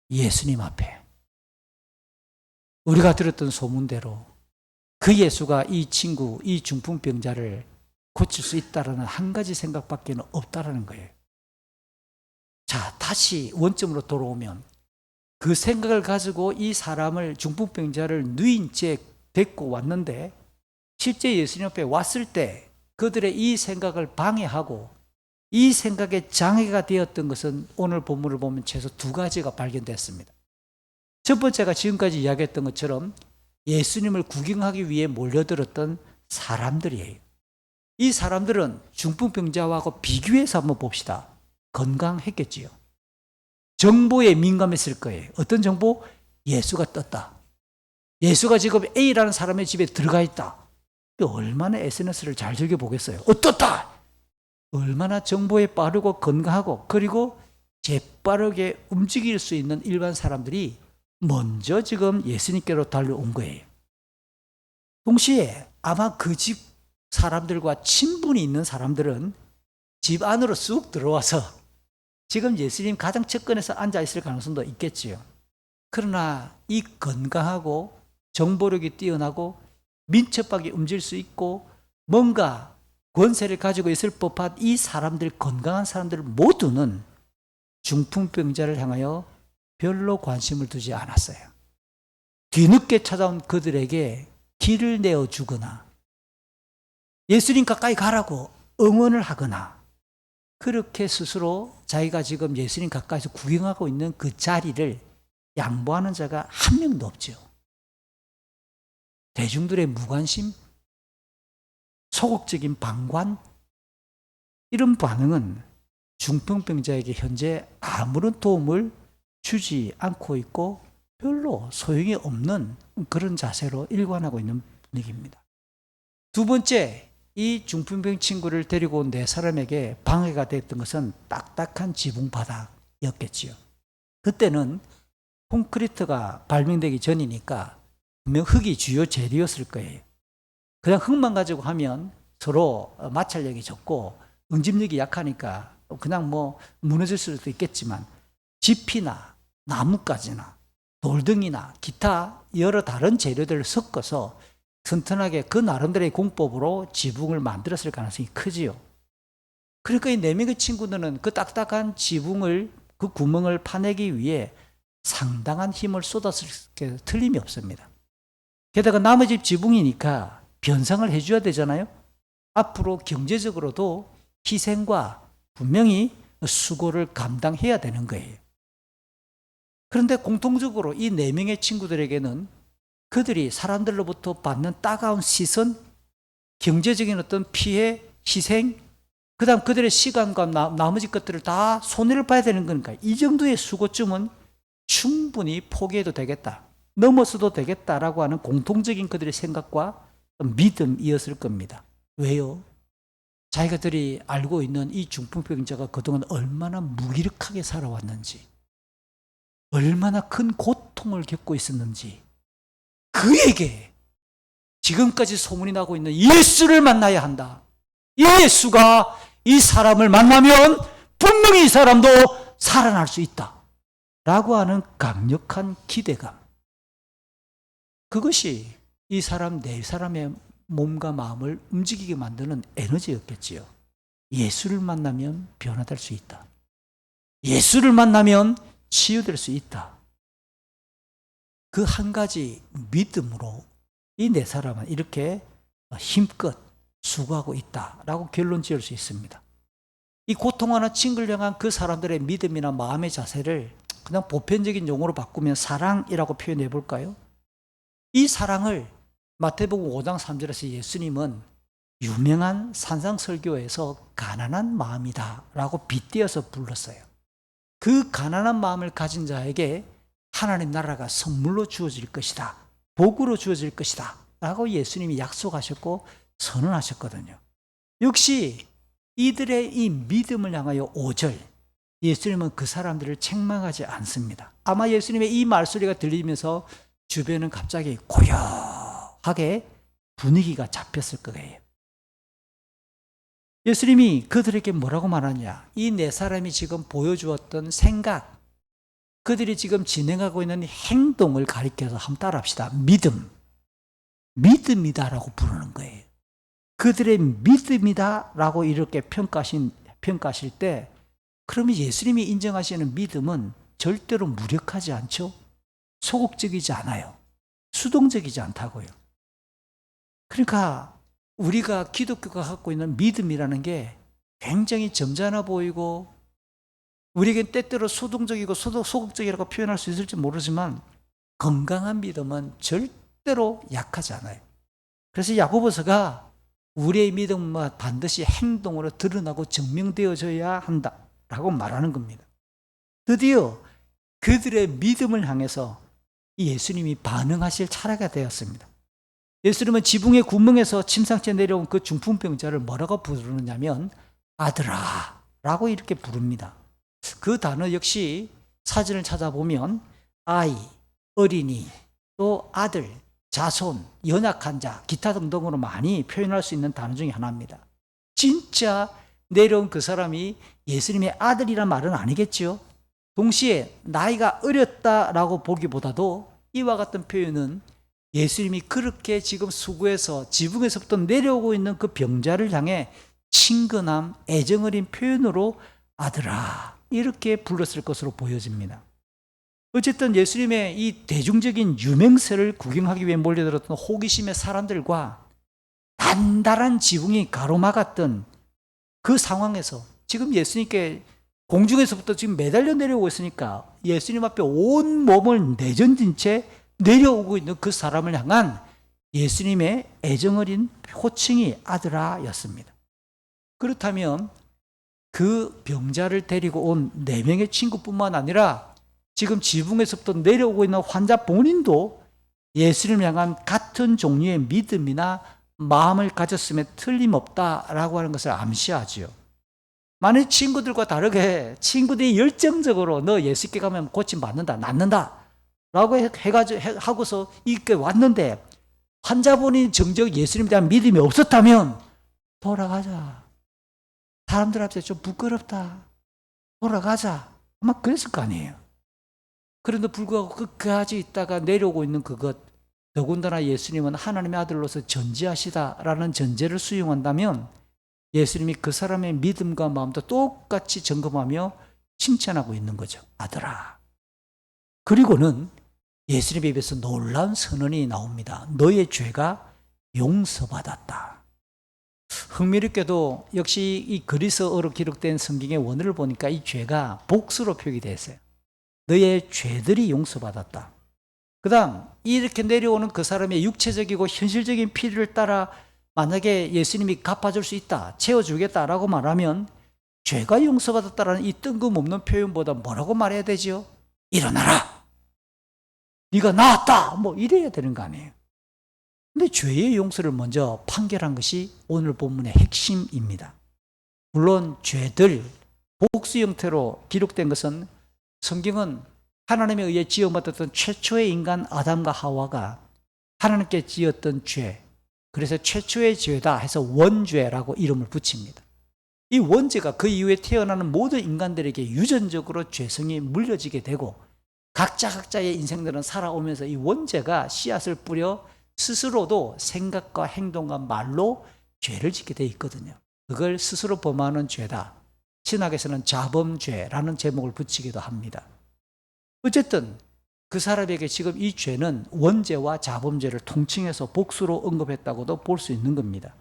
예수님 앞에. 우리가 들었던 소문대로 그 예수가 이 중풍병자를 고칠 수 있다라는 한 가지 생각밖에 없다라는 거예요. 자, 다시 원점으로 돌아오면 그 생각을 가지고 이 사람을, 중풍병자를 누인 채 데리고 왔는데 실제 예수님 앞에 왔을 때 그들의 이 생각을 방해하고 이 생각에 장애가 되었던 것은 오늘 본문을 보면 최소 2가지가 발견됐습니다. 첫 번째가 지금까지 이야기했던 것처럼 예수님을 구경하기 위해 몰려들었던 사람들이에요. 이 사람들은 중풍병자하고 비교해서 한번 봅시다. 건강했겠지요. 정보에 민감했을 거예요. 어떤 정보? 예수가 떴다. 예수가 지금 A라는 사람의 집에 들어가 있다. 얼마나 SNS를 잘 즐겨보겠어요. 떴다! 얼마나 정보에 빠르고 건강하고 그리고 재빠르게 움직일 수 있는 일반 사람들이 먼저 지금 예수님께로 달려온 거예요. 동시에 아마 그 집 사람들과 친분이 있는 사람들은 집 안으로 쑥 들어와서 지금 예수님 가장 측근에서 앉아있을 가능성도 있겠지요. 그러나 이 건강하고 정보력이 뛰어나고 민첩하게 움직일 수 있고 뭔가 권세를 가지고 있을 법한 이 사람들, 건강한 사람들 모두는 중풍병자를 향하여 별로 관심을 두지 않았어요. 뒤늦게 찾아온 그들에게 길을 내어주거나 예수님 가까이 가라고 응원을 하거나 그렇게 스스로 자기가 지금 예수님 가까이서 구경하고 있는 그 자리를 양보하는 자가 한 명도 없죠. 대중들의 무관심, 소극적인 방관, 이런 반응은 중풍병자에게 현재 아무런 도움을 주지 않고 있고 별로 소용이 없는 그런 자세로 일관하고 있는 분위기입니다. 두 번째, 이 중풍병 친구를 데리고 온 네 사람에게 방해가 됐던 것은 딱딱한 지붕 바닥이었겠지요. 그때는 콘크리트가 발명되기 전이니까 분명 흙이 주요 재료였을 거예요. 그냥 흙만 가지고 하면 서로 마찰력이 적고 응집력이 약하니까 그냥 뭐 무너질 수도 있겠지만 지피나 나뭇가지나 돌덩이나 기타 여러 다른 재료들을 섞어서 튼튼하게 그 나름대로의 공법으로 지붕을 만들었을 가능성이 크지요. 그러니까 이 네 명의 친구들은 그 딱딱한 지붕을, 그 구멍을 파내기 위해 상당한 힘을 쏟았을 게 틀림이 없습니다. 게다가 남의 집 지붕이니까 변상을 해줘야 되잖아요. 앞으로 경제적으로도 희생과 분명히 수고를 감당해야 되는 거예요. 그런데 공통적으로 이 네 명의 친구들에게는 그들이 사람들로부터 받는 따가운 시선, 경제적인 어떤 피해, 희생, 그 다음 그들의 시간과 나머지 것들을 다 손해를 봐야 되는 거니까 이 정도의 수고쯤은 충분히 포기해도 되겠다, 넘어서도 되겠다라고 하는 공통적인 그들의 생각과 믿음이었을 겁니다. 왜요? 자기들이 알고 있는 이 중풍병자가 그동안 얼마나 무기력하게 살아왔는지, 얼마나 큰 고통을 겪고 있었는지, 그에게 지금까지 소문이 나고 있는 예수를 만나야 한다. 예수가 이 사람을 만나면 분명히 이 사람도 살아날 수 있다 라고 하는 강력한 기대감, 그것이 이 사람 네 사람의 몸과 마음을 움직이게 만드는 에너지였겠지요. 예수를 만나면 변화될 수 있다. 예수를 만나면 치유될 수 있다. 그 한 가지 믿음으로 이 네 사람은 이렇게 힘껏 수고하고 있다라고 결론 지을 수 있습니다. 이 고통하는 친구를 향한 그 사람들의 믿음이나 마음의 자세를 그냥 보편적인 용어로 바꾸면 사랑이라고 표현해 볼까요? 이 사랑을 마태복음 5장 3절에서 예수님은 유명한 산상설교에서 가난한 마음이다 라고 빗대어서 불렀어요. 그 가난한 마음을 가진 자에게 하나님 나라가 선물로 주어질 것이다, 복으로 주어질 것이다 라고 예수님이 약속하셨고 선언하셨거든요. 역시 이들의 이 믿음을 향하여 5절, 예수님은 그 사람들을 책망하지 않습니다. 아마 예수님의 이 말소리가 들리면서 주변은 갑자기 고요하게 분위기가 잡혔을 거예요. 예수님이 그들에게 뭐라고 말하냐? 이 네 사람이 지금 보여주었던 생각, 그들이 지금 진행하고 있는 행동을 가리켜서 한번 따라합시다. 믿음이다라고 부르는 거예요. 그들의 믿음이다라고 이렇게 평가하실 때, 그러면 예수님이 인정하시는 믿음은 절대로 무력하지 않죠? 소극적이지 않아요. 수동적이지 않다고요. 그러니까 우리가 기독교가 갖고 있는 믿음이라는 게 굉장히 점잖아 보이고, 우리에겐 때때로 수동적이고 소극적이라고 표현할 수 있을지 모르지만 건강한 믿음은 절대로 약하지 않아요. 그래서 야고보서가 우리의 믿음은 반드시 행동으로 드러나고 증명되어져야 한다라고 말하는 겁니다. 드디어 그들의 믿음을 향해서 예수님이 반응하실 차례가 되었습니다. 예수님은 지붕의 구멍에서 침상째 내려온 그 중풍병자를 뭐라고 부르느냐면 아들아 라고 이렇게 부릅니다. 그 단어 역시 사전을 찾아보면 아이, 어린이, 또 아들, 자손, 연약한 자, 기타 등등으로 많이 표현할 수 있는 단어 중에 하나입니다. 진짜 내려온 그 사람이 예수님의 아들이란 말은 아니겠죠. 동시에 나이가 어렸다라고 보기보다도 이와 같은 표현은 예수님이 그렇게 지금 수고해서 지붕에서부터 내려오고 있는 그 병자를 향해 친근함, 애정 어린 표현으로 아들아 이렇게 불렀을 것으로 보여집니다. 어쨌든 예수님의 이 대중적인 유명세를 구경하기 위해 몰려들었던 호기심의 사람들과 단단한 지붕이 가로막았던 그 상황에서 지금 예수님께 공중에서부터 지금 매달려 내려오고 있으니까 예수님 앞에 온 몸을 내던진 채 내려오고 있는 그 사람을 향한 예수님의 애정 어린 호칭이 아들아였습니다. 그렇다면 그 병자를 데리고 온 4명의 친구뿐만 아니라 지금 지붕에서부터 내려오고 있는 환자 본인도 예수님을 향한 같은 종류의 믿음이나 마음을 가졌으면 틀림없다라고 하는 것을 암시하지요. 만약 친구들과 다르게 친구들이 열정적으로 너 예수께 가면 고침받는다, 낫는다 라고 하고서 이렇게 왔는데 환자분이 정작 예수님에 대한 믿음이 없었다면 돌아가자. 사람들 앞에 좀 부끄럽다. 돌아가자. 아마 그랬을 거 아니에요. 그런데 불구하고 끝까지 있다가 내려오고 있는 그것, 더군다나 예수님은 하나님의 아들로서 전지하시다라는 전제를 수용한다면 예수님이 그 사람의 믿음과 마음도 똑같이 점검하며 칭찬하고 있는 거죠. 아들아. 그리고는 예수님의 입에서 놀라운 선언이 나옵니다. 너의 죄가 용서받았다. 흥미롭게도 역시 이 그리스어로 기록된 성경의 원어를 보니까 이 죄가 복수로 표기되어 있어요. 너의 죄들이 용서받았다. 그 다음 이렇게 내려오는 그 사람의 육체적이고 현실적인 필요를 따라 만약에 예수님이 갚아줄 수 있다, 채워주겠다라고 말하면 죄가 용서받았다라는 이 뜬금없는 표현보다 뭐라고 말해야 되지요? 일어나라! 네가 나았다! 뭐 이래야 되는 거 아니에요. 근데 죄의 용서를 먼저 판결한 것이 오늘 본문의 핵심입니다. 물론 죄들, 복수 형태로 기록된 것은 성경은 하나님에 의해 지어받았던 최초의 인간 아담과 하와가 하나님께 지었던 죄, 그래서 최초의 죄다 해서 원죄라고 이름을 붙입니다. 이 원죄가 그 이후에 태어나는 모든 인간들에게 유전적으로 죄성이 물려지게 되고 각자의 인생들은 살아오면서 이 원죄가 씨앗을 뿌려 스스로도 생각과 행동과 말로 죄를 짓게 돼 있거든요. 그걸 스스로 범하는 죄다. 신학에서는 자범죄라는 제목을 붙이기도 합니다. 어쨌든 그 사람에게 지금 이 죄는 원죄와 자범죄를 통칭해서 복수로 언급했다고도 볼 수 있는 겁니다.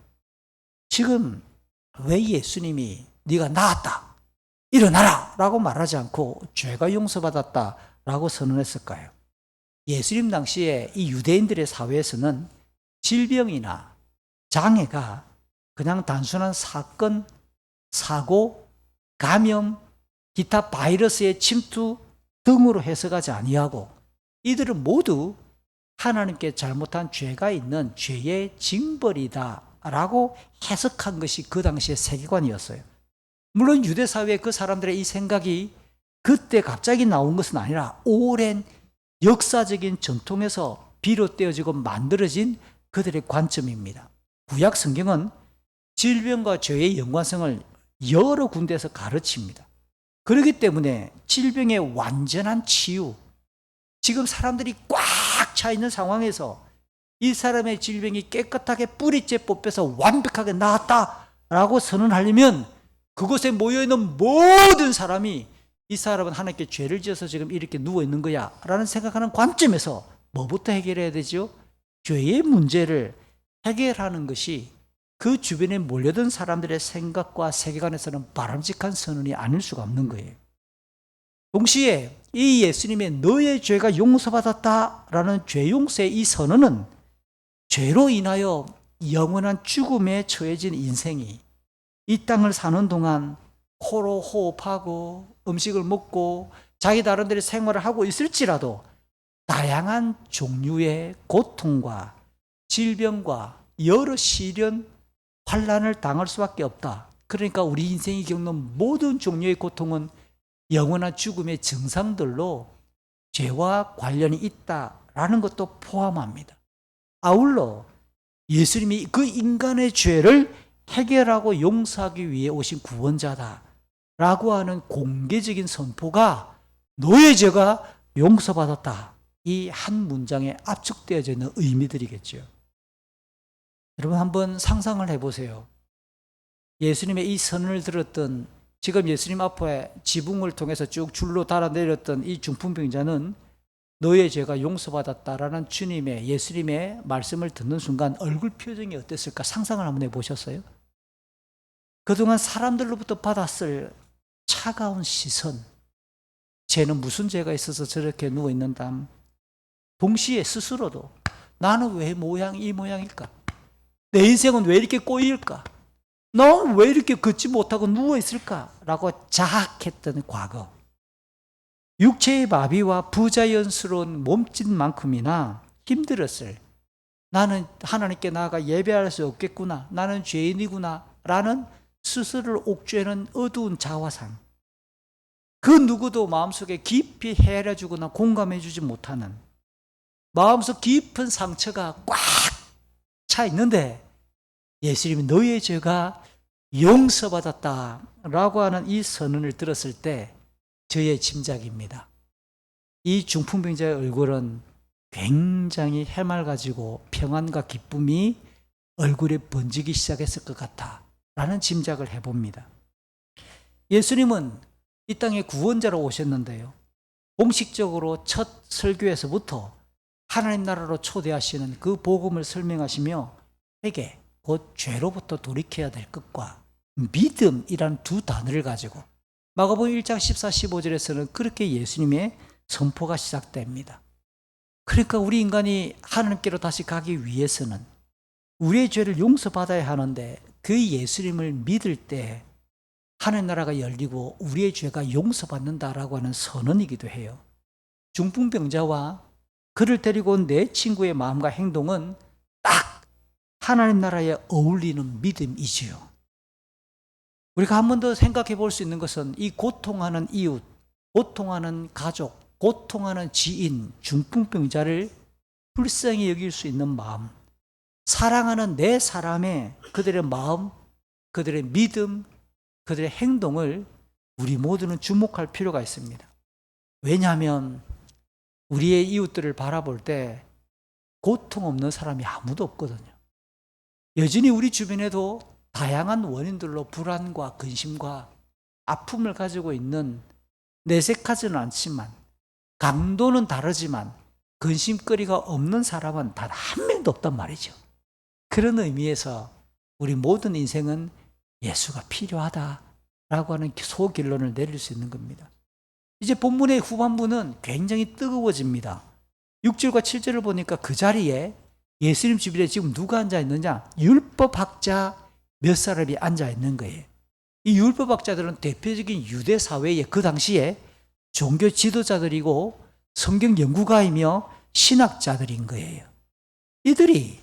지금 왜 예수님이 네가 나았다, 일어나라 라고 말하지 않고 죄가 용서받았다 라고 선언했을까요? 예수님 당시에 이 유대인들의 사회에서는 질병이나 장애가 그냥 단순한 사건, 사고, 감염, 기타 바이러스의 침투 등으로 해석하지 아니하고 이들은 모두 하나님께 잘못한 죄가 있는 죄의 징벌이다 라고 해석한 것이 그 당시의 세계관이었어요. 물론 유대 사회의 그 사람들의 이 생각이 그때 갑자기 나온 것은 아니라 오랜 역사적인 전통에서 비롯되어지고 만들어진 그들의 관점입니다. 구약 성경은 질병과 죄의 연관성을 여러 군데에서 가르칩니다. 그렇기 때문에 질병의 완전한 치유, 지금 사람들이 꽉 차 있는 상황에서 이 사람의 질병이 깨끗하게 뿌리째 뽑혀서 완벽하게 나았다라고 선언하려면 그곳에 모여있는 모든 사람이 이 사람은 하나님께 죄를 지어서 지금 이렇게 누워있는 거야 라는 생각하는 관점에서 뭐부터 해결해야 되죠? 죄의 문제를 해결하는 것이 그 주변에 몰려든 사람들의 생각과 세계관에서는 바람직한 선언이 아닐 수가 없는 거예요. 동시에 이 예수님의 너의 죄가 용서받았다라는 죄 용서의 이 선언은 죄로 인하여 영원한 죽음에 처해진 인생이 이 땅을 사는 동안 코로 호흡하고 음식을 먹고 자기 나름대로 생활을 하고 있을지라도 다양한 종류의 고통과 질병과 여러 시련, 환난을 당할 수밖에 없다. 그러니까 우리 인생이 겪는 모든 종류의 고통은 영원한 죽음의 증상들로 죄와 관련이 있다라는 것도 포함합니다. 아울러 예수님이 그 인간의 죄를 해결하고 용서하기 위해 오신 구원자다라고 하는 공개적인 선포가 너의 죄가 용서받았다. 이 한 문장에 압축되어져 있는 의미들이겠죠. 여러분 한번 상상을 해보세요. 예수님의 이 선언을 들었던 지금 예수님 앞에 지붕을 통해서 쭉 줄로 달아내렸던 이 중풍병자는 너의 죄가 용서받았다라는 주님의 예수님의 말씀을 듣는 순간 얼굴 표정이 어땠을까 상상을 한번 해보셨어요? 그동안 사람들로부터 받았을 차가운 시선, 쟤는 무슨 죄가 있어서 저렇게 누워있는담, 동시에 스스로도 나는 왜 이 모양일까? 내 인생은 왜 이렇게 꼬일까? 넌 왜 이렇게 걷지 못하고 누워있을까? 라고 자학했던 과거. 육체의 마비와 부자연스러운 몸짓만큼이나 힘들었을 나는 하나님께 나아가 예배할 수 없겠구나. 나는 죄인이구나. 라는 스스로를 옥죄는 어두운 자화상. 그 누구도 마음속에 깊이 헤아려주거나 공감해주지 못하는 마음속 깊은 상처가 꽉 차 있는데 예수님이 너의 죄가 용서받았다라고 하는 이 선언을 들었을 때 저의 짐작입니다. 이 중풍병자의 얼굴은 굉장히 해맑아지고 평안과 기쁨이 얼굴에 번지기 시작했을 것 같다라는 짐작을 해봅니다. 예수님은 이 땅에 구원자로 오셨는데요. 공식적으로 첫 설교에서부터 하나님 나라로 초대하시는 그 복음을 설명하시며 회개, 곧 죄로부터 돌이켜야 될 것과 믿음이라는 두 단어를 가지고 마가복음 1장 14, 15절에서는 그렇게 예수님의 선포가 시작됩니다. 그러니까 우리 인간이 하나님께로 다시 가기 위해서는 우리의 죄를 용서받아야 하는데 그 예수님을 믿을 때 하나님 나라가 열리고 우리의 죄가 용서받는다라고 하는 선언이기도 해요. 중풍병자와 그를 데리고 온 내 친구의 마음과 행동은 딱 하나님 나라에 어울리는 믿음이지요. 우리가 한 번 더 생각해 볼 수 있는 것은 이 고통하는 이웃, 고통하는 가족, 고통하는 지인, 중풍병자를 불쌍히 여길 수 있는 마음, 사랑하는 내 사람의 그들의 마음, 그들의 믿음, 그들의 행동을 우리 모두는 주목할 필요가 있습니다. 왜냐하면 우리의 이웃들을 바라볼 때 고통 없는 사람이 아무도 없거든요. 여전히 우리 주변에도 다양한 원인들로 불안과 근심과 아픔을 가지고 있는, 내색하지는 않지만 강도는 다르지만 근심거리가 없는 사람은 단 한 명도 없단 말이죠. 그런 의미에서 우리 모든 인생은 예수가 필요하다라고 하는 소결론을 내릴 수 있는 겁니다. 이제 본문의 후반부는 굉장히 뜨거워집니다. 6절과 7절을 보니까 그 자리에 예수님 주변에 지금 누가 앉아 있느냐? 율법학자 몇 사람이 앉아 있는 거예요. 이 율법학자들은 대표적인 유대 사회의 그 당시에 종교 지도자들이고 성경 연구가이며 신학자들인 거예요. 이들이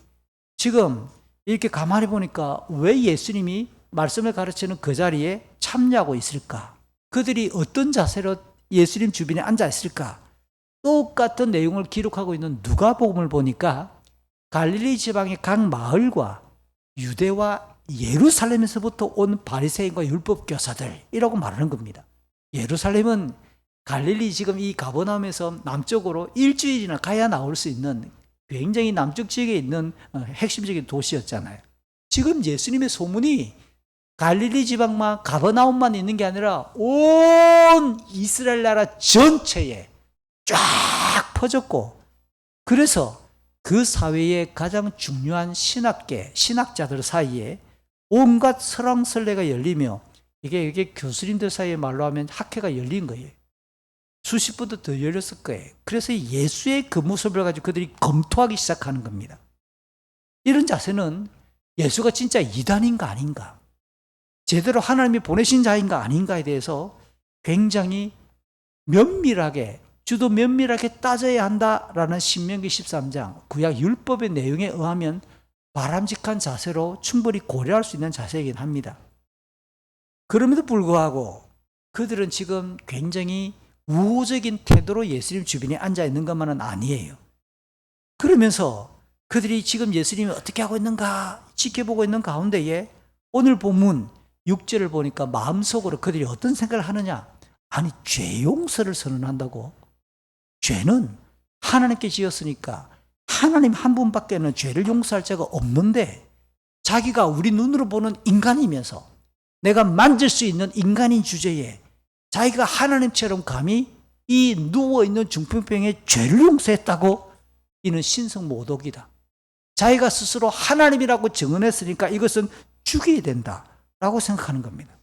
지금 이렇게 가만히 보니까 왜 예수님이 말씀을 가르치는 그 자리에 참여하고 있을까? 그들이 어떤 자세로 예수님 주변에 앉아 있을까? 똑같은 내용을 기록하고 있는 누가복음을 보니까 갈릴리 지방의 각 마을과 유대와 예루살렘에서부터 온 바리새인과 율법 교사들이라고 말하는 겁니다. 예루살렘은 갈릴리 지금 이 가버나움에서 남쪽으로 일주일이나 가야 나올 수 있는 굉장히 남쪽 지역에 있는 핵심적인 도시였잖아요. 지금 예수님의 소문이 갈릴리 지방만 가버나움만 있는 게 아니라 온 이스라엘 나라 전체에 쫙 퍼졌고, 그래서 그 사회의 가장 중요한 신학자들 사이에 온갖 설왕설래가 열리며 이게 교수님들 사이의 말로 하면 학회가 열린 거예요. 수십 번도 더 열렸을 거예요. 그래서 예수의 그 모습을 가지고 그들이 검토하기 시작하는 겁니다. 이런 자세는 예수가 진짜 이단인가 아닌가, 제대로 하나님이 보내신 자인가 아닌가에 대해서 굉장히 면밀하게, 주도 면밀하게 따져야 한다라는 신명기 13장 구약 율법의 내용에 의하면 바람직한 자세로 충분히 고려할 수 있는 자세이긴 합니다. 그럼에도 불구하고 그들은 지금 굉장히 우호적인 태도로 예수님 주변에 앉아 있는 것만은 아니에요. 그러면서 그들이 지금 예수님이 어떻게 하고 있는가 지켜보고 있는 가운데에 오늘 본문 6절을 보니까 마음속으로 그들이 어떤 생각을 하느냐? 아니, 죄 용서를 선언한다고? 죄는 하나님께 지었으니까 하나님 한 분밖에는 죄를 용서할 자가 없는데 자기가 우리 눈으로 보는 인간이면서 내가 만질 수 있는 인간인 주제에 자기가 하나님처럼 감히 이 누워있는 중풍병의 죄를 용서했다고? 이는 신성모독이다. 자기가 스스로 하나님이라고 증언했으니까 이것은 죽여야 된다라고 생각하는 겁니다.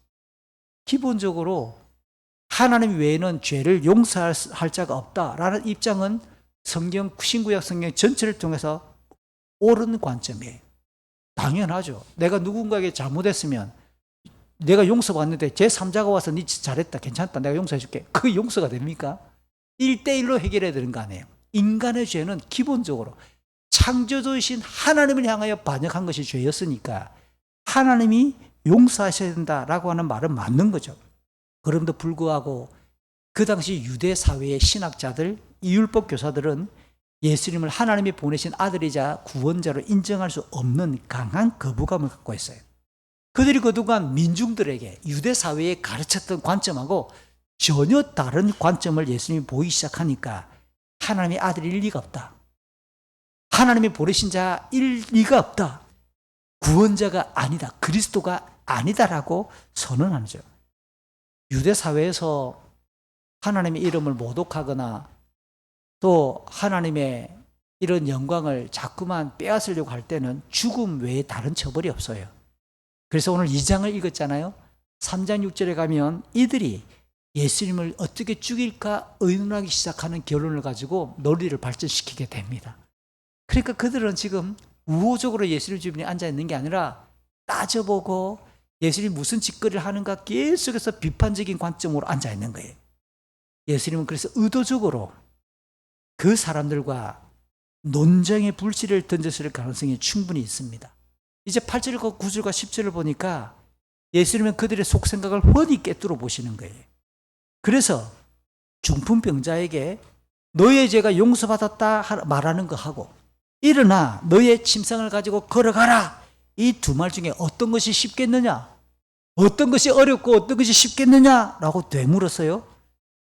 기본적으로 하나님 외에는 죄를 용서할 자가 없다라는 입장은 성경, 신구약 성경 전체를 통해서 옳은 관점이에요. 당연하죠. 내가 누군가에게 잘못했으면 내가 용서받는데 제3자가 와서 니 잘했다, 괜찮다, 내가 용서해 줄게. 그게 용서가 됩니까? 1대1로 해결해야 되는 거 아니에요. 인간의 죄는 기본적으로 창조주이신 하나님을 향하여 반역한 것이 죄였으니까 하나님이 용서하셔야 된다라고 하는 말은 맞는 거죠. 그럼에도 불구하고 그 당시 유대 사회의 신학자들, 율법 교사들은 예수님을 하나님이 보내신 아들이자 구원자로 인정할 수 없는 강한 거부감을 갖고 있어요. 그들이 그동안 민중들에게 유대 사회에 가르쳤던 관점하고 전혀 다른 관점을 예수님이 보이기 시작하니까 하나님의 아들일 리가 없다. 하나님이 보내신 자일 리가 없다. 구원자가 아니다. 그리스도가 아니다라고 선언하죠. 유대 사회에서 하나님의 이름을 모독하거나 또 하나님의 이런 영광을 자꾸만 빼앗으려고 할 때는 죽음 외에 다른 처벌이 없어요. 그래서 오늘 2장을 읽었잖아요. 3장 6절에 가면 이들이 예수님을 어떻게 죽일까 의논하기 시작하는 결론을 가지고 논리를 발전시키게 됩니다. 그러니까 그들은 지금 우호적으로 예수님 주변에 앉아있는 게 아니라 따져보고 예수님이 무슨 짓거리를 하는가 계속해서 비판적인 관점으로 앉아있는 거예요. 예수님은 그래서 의도적으로 그 사람들과 논쟁의 불씨를 던졌을 가능성이 충분히 있습니다. 이제 8절과 9절과 10절을 보니까 예수님은 그들의 속생각을 훤히 꿰뚫어 보시는 거예요. 그래서 중풍병자에게 너의 죄가 용서받았다 말하는 거 하고 일어나 너의 침상을 가지고 걸어가라, 이 두 말 중에 어떤 것이 쉽겠느냐, 어떤 것이 어렵고 어떤 것이 쉽겠느냐라고 되물었어요.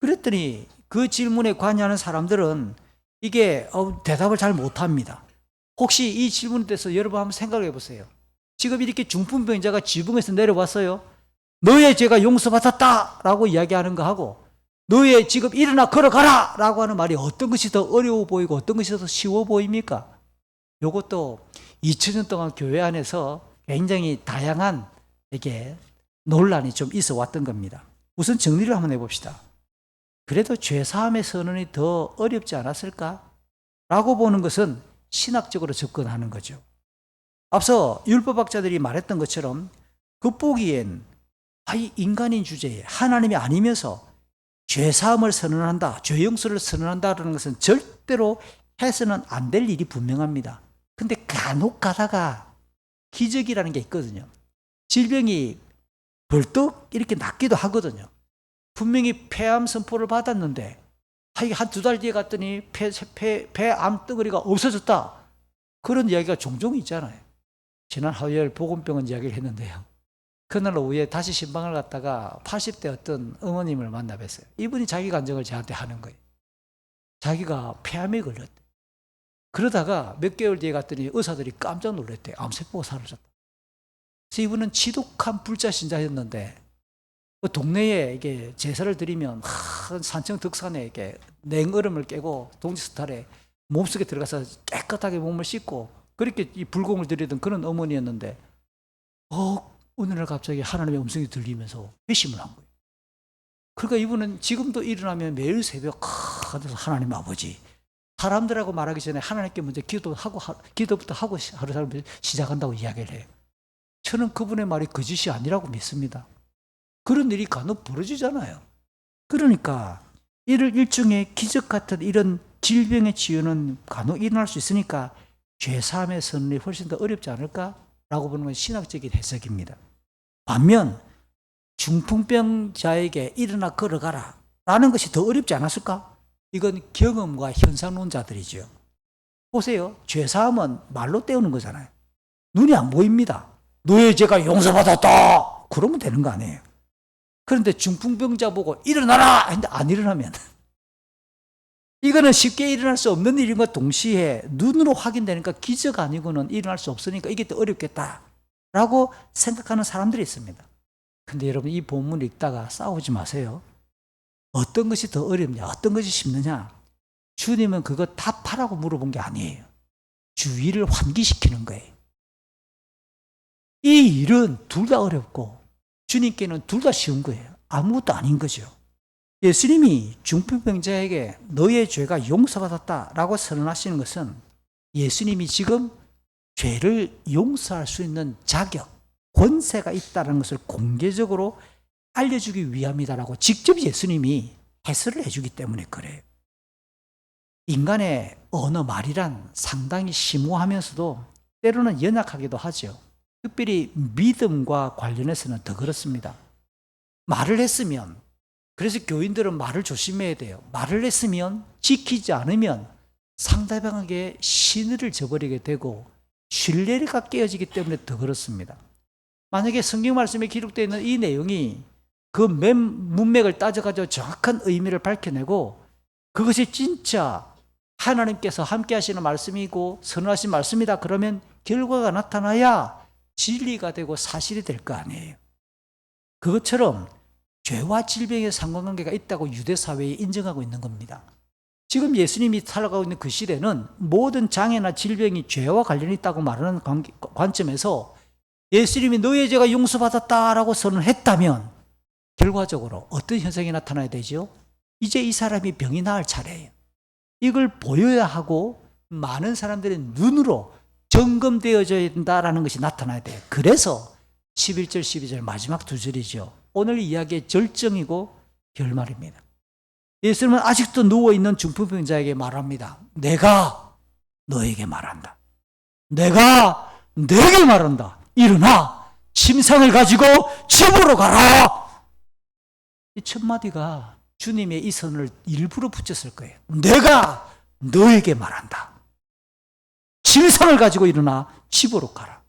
그랬더니 그 질문에 관여하는 사람들은 이게 대답을 잘 못합니다. 혹시 이 질문에 대해서 여러분 한번 생각해 보세요. 지금 이렇게 중풍병자가 지붕에서 내려왔어요. 너의 죄가 용서받았다 라고 이야기하는 거하고 너의 지금 일어나 걸어가라 라고 하는 말이 어떤 것이 더 어려워 보이고 어떤 것이 더 쉬워 보입니까? 이것도 2000년 동안 교회 안에서 굉장히 다양한 이게 논란이 좀 있어 왔던 겁니다. 우선 정리를 한번 해봅시다. 그래도 죄사함의 선언이 더 어렵지 않았을까? 라고 보는 것은 신학적으로 접근하는 거죠. 앞서 율법학자들이 말했던 것처럼 겉보기엔 이 인간인 주제에 하나님이 아니면서 죄사함을 선언한다, 죄 용서를 선언한다는 것은 절대로 해서는 안 될 일이 분명합니다. 근데 간혹 가다가 기적이라는 게 있거든요. 질병이 벌떡 이렇게 낫기도 하거든요. 분명히 폐암 선포를 받았는데 한 두 달 뒤에 갔더니 폐암 덩어리가 없어졌다. 그런 이야기가 종종 있잖아요. 지난 화요일 보건병원 이야기를 했는데요. 그날 오후에 다시 신방을 갔다가 80대 어떤 어머님을 만나 뵀어요. 이분이 자기 간증을 저한테 하는 거예요. 자기가 폐암에 걸렸대. 그러다가 몇 개월 뒤에 갔더니 의사들이 깜짝 놀랐대. 암세포가 사라졌다. 그래서 이분은 지독한 불자신자였는데 그 동네에 이게 제사를 드리면 산청 덕산에 이렇게 냉얼음을 깨고 동지스탈에 몸속에 들어가서 깨끗하게 몸을 씻고 그렇게 이 불공을 드리던 그런 어머니였는데 어느 날 갑자기 하나님의 음성이 들리면서 회심을 한 거예요. 그러니까 이분은 지금도 일어나면 매일 새벽 하나님 아버지, 사람들하고 말하기 전에 하나님께 먼저 기도부터 하고 하루를 시작한다고 이야기를 해요. 저는 그분의 말이 거짓이 아니라고 믿습니다. 그런 일이 간혹 벌어지잖아요. 그러니까 이를 일종의 기적 같은 이런 질병의 치유는 간혹 일어날 수 있으니까 죄사함의 선언이 훨씬 더 어렵지 않을까라고 보는 건 신학적인 해석입니다. 반면 중풍병자에게 일어나 걸어가라 라는 것이 더 어렵지 않았을까? 이건 경험과 현상론자들이죠. 보세요. 죄사함은 말로 때우는 거잖아요. 눈이 안 보입니다. 너의 죄가 용서받았다 그러면 되는 거 아니에요. 그런데 중풍병자 보고 일어나라 했는데 안 일어나면 이거는 쉽게 일어날 수 없는 일인과 동시에 눈으로 확인되니까 기적 아니고는 일어날 수 없으니까 이게 더 어렵겠다라고 생각하는 사람들이 있습니다. 근데 여러분 이 본문을 읽다가 싸우지 마세요. 어떤 것이 더 어렵냐, 어떤 것이 쉽느냐, 주님은 그거 답하라고 물어본 게 아니에요. 주의를 환기시키는 거예요. 이 일은 둘 다 어렵고 주님께는 둘 다 쉬운 거예요. 아무것도 아닌 거죠. 예수님이 중풍병자에게 너의 죄가 용서받았다라고 선언하시는 것은 예수님이 지금 죄를 용서할 수 있는 자격, 권세가 있다는 것을 공개적으로 알려주기 위함이다라고 직접 예수님이 해설을 해주기 때문에 그래요. 인간의 언어 말이란 상당히 심오하면서도 때로는 연약하기도 하죠. 특별히 믿음과 관련해서는 더 그렇습니다. 말을 했으면, 그래서 교인들은 말을 조심해야 돼요. 말을 했으면 지키지 않으면 상대방에게 신의를 저버리게 되고 신뢰가 깨어지기 때문에 더 그렇습니다. 만약에 성경 말씀에 기록되어 있는 이 내용이 그 문맥을 따져가지고 정확한 의미를 밝혀내고 그것이 진짜 하나님께서 함께 하시는 말씀이고 선언하신 말씀이다 그러면 결과가 나타나야 진리가 되고 사실이 될 거 아니에요. 그것처럼 죄와 질병의 상관관계가 있다고 유대사회에 인정하고 있는 겁니다. 지금 예수님이 살아가고 있는 그 시대는 모든 장애나 질병이 죄와 관련이 있다고 말하는 관점에서 예수님이 너의 죄가 용서받았다라고 선언했다면 결과적으로 어떤 현상이 나타나야 되죠? 이제 이 사람이 병이 나을 차례예요. 이걸 보여야 하고 많은 사람들의 눈으로 점검되어져야 된다는 것이 나타나야 돼요. 그래서 11절, 12절 마지막 두 절이죠. 오늘 이야기의 절정이고 결말입니다. 예수님은 아직도 누워있는 중풍병자에게 말합니다. 내가 너에게 말한다. 내가 너에게 말한다. 일어나 침상을 가지고 집으로 가라. 이 첫 마디가 주님의 이 선을 일부러 붙였을 거예요. 내가 너에게 말한다. 침상을 가지고 일어나 집으로 가라.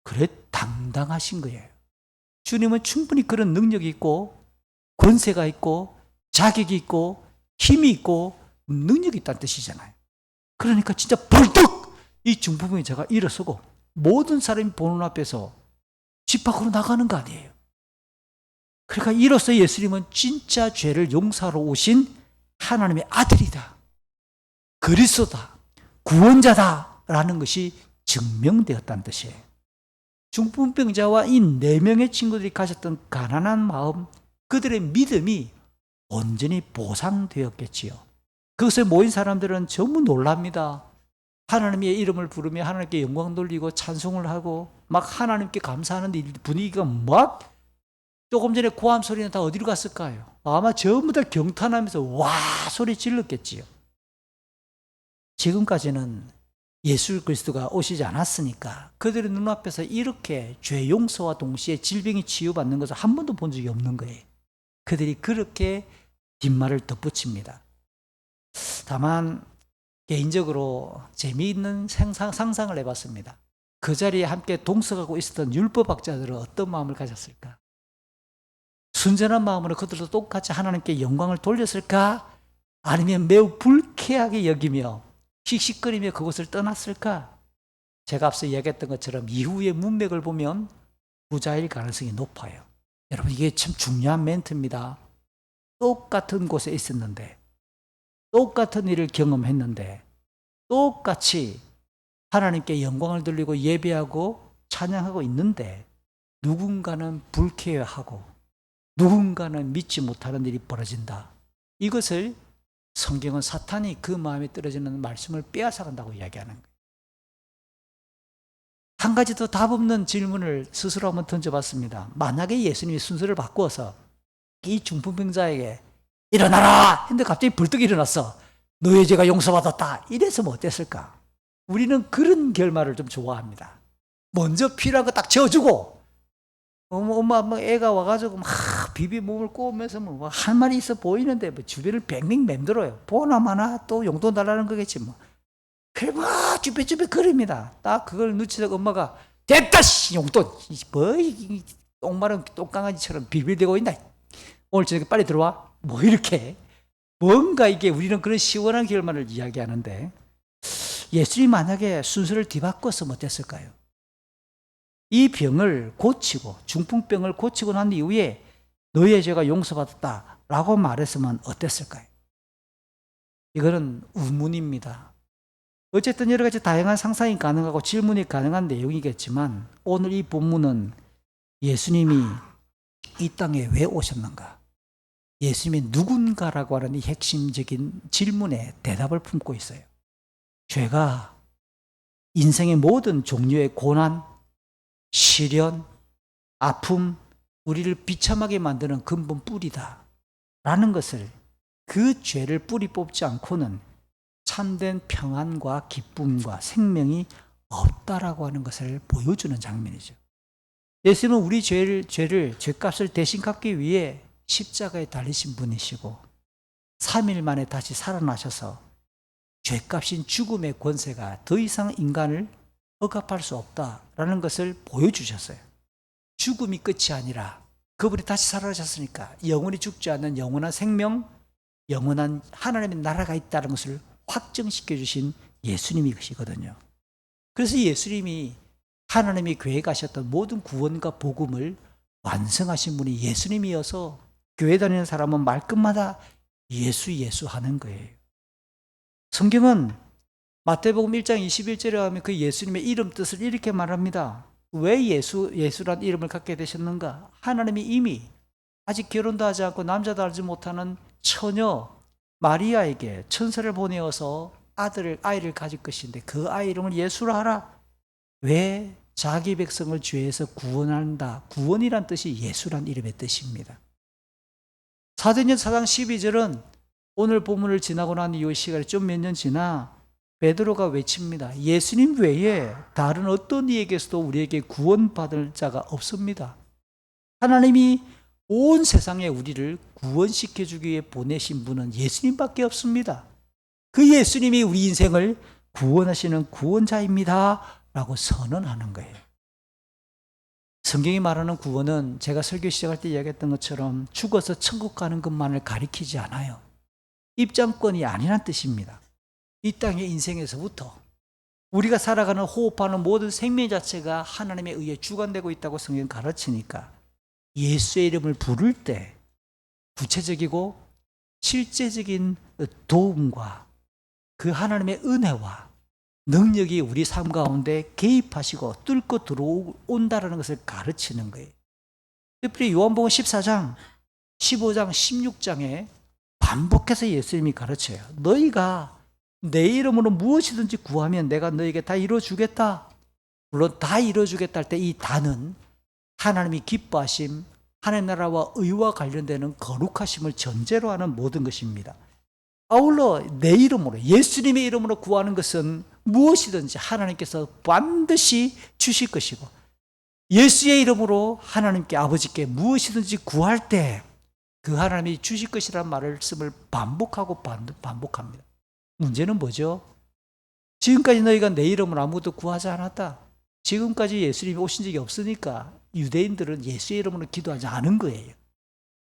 그래 당당하신 거예요. 주님은 충분히 그런 능력이 있고 권세가 있고 자격이 있고 힘이 있고 능력이 있다는 뜻이잖아요. 그러니까 진짜 벌떡 이 중풍병자가 일어서고 모든 사람이 보는 앞에서 집 밖으로 나가는 거 아니에요. 그러니까 이로써 예수님은 진짜 죄를 용서하러 오신 하나님의 아들이다. 그리스도다. 구원자다라는 것이 증명되었다는 뜻이에요. 중풍병자와 이 4명의 친구들이 가졌던 가난한 마음, 그들의 믿음이 온전히 보상되었겠지요. 그것에 모인 사람들은 전부 놀랍니다. 하나님의 이름을 부르며 하나님께 영광 돌리고 찬송을 하고 막 하나님께 감사하는 분위기가 막 조금 전에 고함 소리는 다 어디로 갔을까요? 아마 전부 다 경탄하면서 와 소리 질렀겠지요. 지금까지는 예수 그리스도가 오시지 않았으니까 그들의 눈앞에서 이렇게 죄 용서와 동시에 질병이 치유받는 것을 한 번도 본 적이 없는 거예요. 그들이 그렇게 뒷말을 덧붙입니다. 다만 개인적으로 재미있는 상상을 해봤습니다. 그 자리에 함께 동석하고 있었던 율법학자들은 어떤 마음을 가졌을까? 순전한 마음으로 그들도 똑같이 하나님께 영광을 돌렸을까? 아니면 매우 불쾌하게 여기며 씩씩거리며 그곳을 떠났을까? 제가 앞서 이야기했던 것처럼 이후의 문맥을 보면 부자일 가능성이 높아요. 여러분 이게 참 중요한 멘트입니다. 똑같은 곳에 있었는데 똑같은 일을 경험했는데 똑같이 하나님께 영광을 돌리고 예배하고 찬양하고 있는데 누군가는 불쾌해하고 누군가는 믿지 못하는 일이 벌어진다. 이것을 성경은 사탄이 그 마음에 떨어지는 말씀을 빼앗아간다고 이야기하는 거예요. 한 가지 더 답 없는 질문을 스스로 한번 던져봤습니다. 만약에 예수님이 순서를 바꾸어서 이 중풍병자에게 일어나라 했는데 갑자기 벌떡 일어났어. 너의 죄가 용서받았다. 이랬으면 어땠을까? 우리는 그런 결말을 좀 좋아합니다. 먼저 필요한 거 딱 채워주고 엄마 애가 와가지고 막 비비 몸을 꼬우면서 뭐 할 말이 있어 보이는데 뭐 주변을 뱅뱅 맴돌아요. 보나마나 또 용돈 달라는 거겠지 뭐. 그래 막 쭈뼛쭈뼛 거립니다. 딱 그걸 놓치다가 엄마가 됐다 씨 용돈 뭐 똥마른 똥강아지처럼 비빌대고 있나. 오늘 저녁에 빨리 들어와. 뭐 이렇게 뭔가 이게 우리는 그런 시원한 결말을 이야기하는데 예수님이 만약에 순서를 뒤바꿨으면 어땠을까요? 이 병을 고치고 중풍병을 고치고 난 이후에 너의 죄가 용서받았다라고 말했으면 어땠을까요? 이거는 의문입니다. 어쨌든 여러 가지 다양한 상상이 가능하고 질문이 가능한 내용이겠지만 오늘 이 본문은 예수님이 이 땅에 왜 오셨는가? 예수님이 누군가라고 하는 이 핵심적인 질문에 대답을 품고 있어요. 죄가 인생의 모든 종류의 고난, 시련, 아픔, 우리를 비참하게 만드는 근본 뿌리다 라는 것을 그 죄를 뿌리 뽑지 않고는 참된 평안과 기쁨과 생명이 없다라고 하는 것을 보여주는 장면이죠. 예수님은 우리 죄값을 대신 갚기 위해 십자가에 달리신 분이시고 3일 만에 다시 살아나셔서 죄값인 죽음의 권세가 더 이상 인간을 억압할 수 없다라는 것을 보여주셨어요. 죽음이 끝이 아니라 그분이 다시 살아나셨으니까 영원히 죽지 않는 영원한 생명, 영원한 하나님의 나라가 있다는 것을 확정시켜 주신 예수님이시거든요. 그래서 예수님이 하나님이 교회에 가셨던 모든 구원과 복음을 완성하신 분이 예수님이어서 교회 다니는 사람은 말끝마다 예수 하는 거예요. 성경은 마태복음 1장 21절에 하면 그 예수님의 이름 뜻을 이렇게 말합니다. 왜 예수란 이름을 갖게 되셨는가? 하나님이 이미 아직 결혼도 하지 않고 남자도 알지 못하는 처녀 마리아에게 천사를 보내어서 아이를 가질 것인데 그 아이 이름을 예수라 하라. 왜? 자기 백성을 죄에서 구원한다. 구원이란 뜻이 예수란 이름의 뜻입니다. 사도행전 4장 12절은 오늘 본문을 지나고 난 이후 시간이 좀 몇 년 지나 베드로가 외칩니다. 예수님 외에 다른 어떤 이에게서도 우리에게 구원받을 자가 없습니다. 하나님이 온 세상에 우리를 구원시켜주기 위해 보내신 분은 예수님밖에 없습니다. 그 예수님이 우리 인생을 구원하시는 구원자입니다 라고 선언하는 거예요. 성경이 말하는 구원은 제가 설교 시작할 때 이야기했던 것처럼 죽어서 천국 가는 것만을 가리키지 않아요. 입장권이 아니란 뜻입니다. 이 땅의 인생에서부터 우리가 살아가는 호흡하는 모든 생명 자체가 하나님에 의해 주관되고 있다고 성경은 가르치니까 예수의 이름을 부를 때 구체적이고 실제적인 도움과 그 하나님의 은혜와 능력이 우리 삶 가운데 개입하시고 뚫고 들어온다는 것을 가르치는 거예요. 특별히 요한복음 14장, 15장, 16장에 반복해서 예수님이 가르쳐요. 너희가 내 이름으로 무엇이든지 구하면 내가 너에게 다 이루어주겠다. 물론 다 이루어주겠다 할 때 이 다는 하나님이 기뻐하심, 하나님 나라와 의와 관련되는 거룩하심을 전제로 하는 모든 것입니다. 아울러 내 이름으로, 예수님의 이름으로 구하는 것은 무엇이든지 하나님께서 반드시 주실 것이고, 예수의 이름으로 하나님께 아버지께 무엇이든지 구할 때 그 하나님이 주실 것이라는 말씀을 반복하고 반복합니다. 문제는 뭐죠? 지금까지 너희가 내 이름으로 아무것도 구하지 않았다. 지금까지 예수님이 오신 적이 없으니까 유대인들은 예수의 이름으로 기도하지 않은 거예요.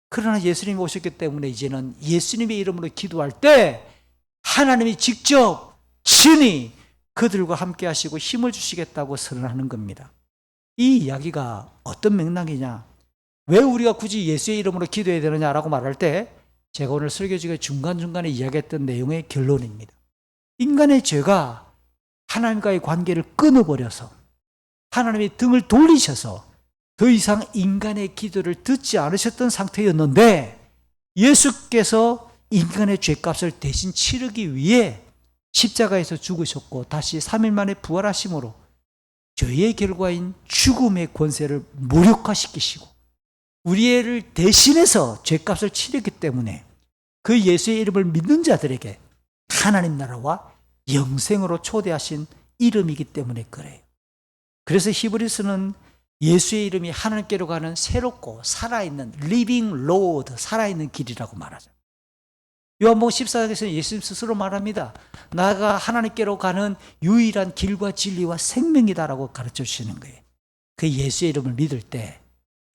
그러나 예수님이 오셨기 때문에 이제는 예수님의 이름으로 기도할 때 하나님이 직접 친히 그들과 함께 하시고 힘을 주시겠다고 선언하는 겁니다. 이 이야기가 어떤 맥락이냐? 왜 우리가 굳이 예수의 이름으로 기도해야 되느냐라고 말할 때 제가 오늘 설교 중에 중간중간에 이야기했던 내용의 결론입니다. 인간의 죄가 하나님과의 관계를 끊어버려서 하나님의 등을 돌리셔서 더 이상 인간의 기도를 듣지 않으셨던 상태였는데 예수께서 인간의 죄값을 대신 치르기 위해 십자가에서 죽으셨고 다시 3일 만에 부활하심으로 죄의 결과인 죽음의 권세를 무력화시키시고 우리를 대신해서 죄값을 치르기 때문에 그 예수의 이름을 믿는 자들에게 하나님 나라와 영생으로 초대하신 이름이기 때문에 그래요. 그래서 히브리서는 예수의 이름이 하나님께로 가는 새롭고 살아있는 리빙 로드, 살아있는 길이라고 말하죠. 요한복음 14장에서는 예수님 스스로 말합니다. 나가 하나님께로 가는 유일한 길과 진리와 생명이다라고 가르쳐 주시는 거예요. 그 예수의 이름을 믿을 때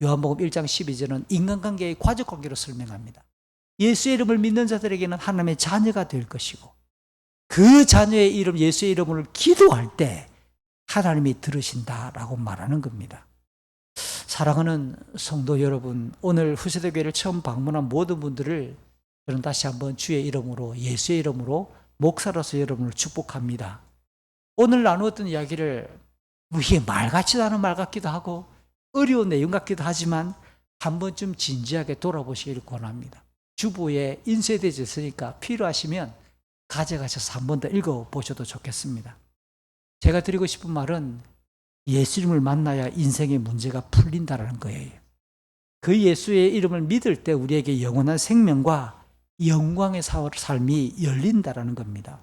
요한복음 1장 12절은 인간관계의 과적관계로 설명합니다. 예수의 이름을 믿는 자들에게는 하나님의 자녀가 될 것이고 그 자녀의 이름, 예수의 이름을 기도할 때 하나님이 들으신다라고 말하는 겁니다. 사랑하는 성도 여러분, 오늘 후세대 교회를 처음 방문한 모든 분들을 저는 다시 한번 주의 이름으로, 예수의 이름으로 목사로서 여러분을 축복합니다. 오늘 나누었던 이야기를 이게 말 같지도 않은 말 같기도 하고 어려운 내용 같기도 하지만 한 번쯤 진지하게 돌아보시기를 권합니다. 주보에 인쇄되어 있으니까 필요하시면 가져가셔서 한 번 더 읽어보셔도 좋겠습니다. 제가 드리고 싶은 말은 예수님을 만나야 인생의 문제가 풀린다는 거예요. 그 예수의 이름을 믿을 때 우리에게 영원한 생명과 영광의 삶이 열린다는 겁니다.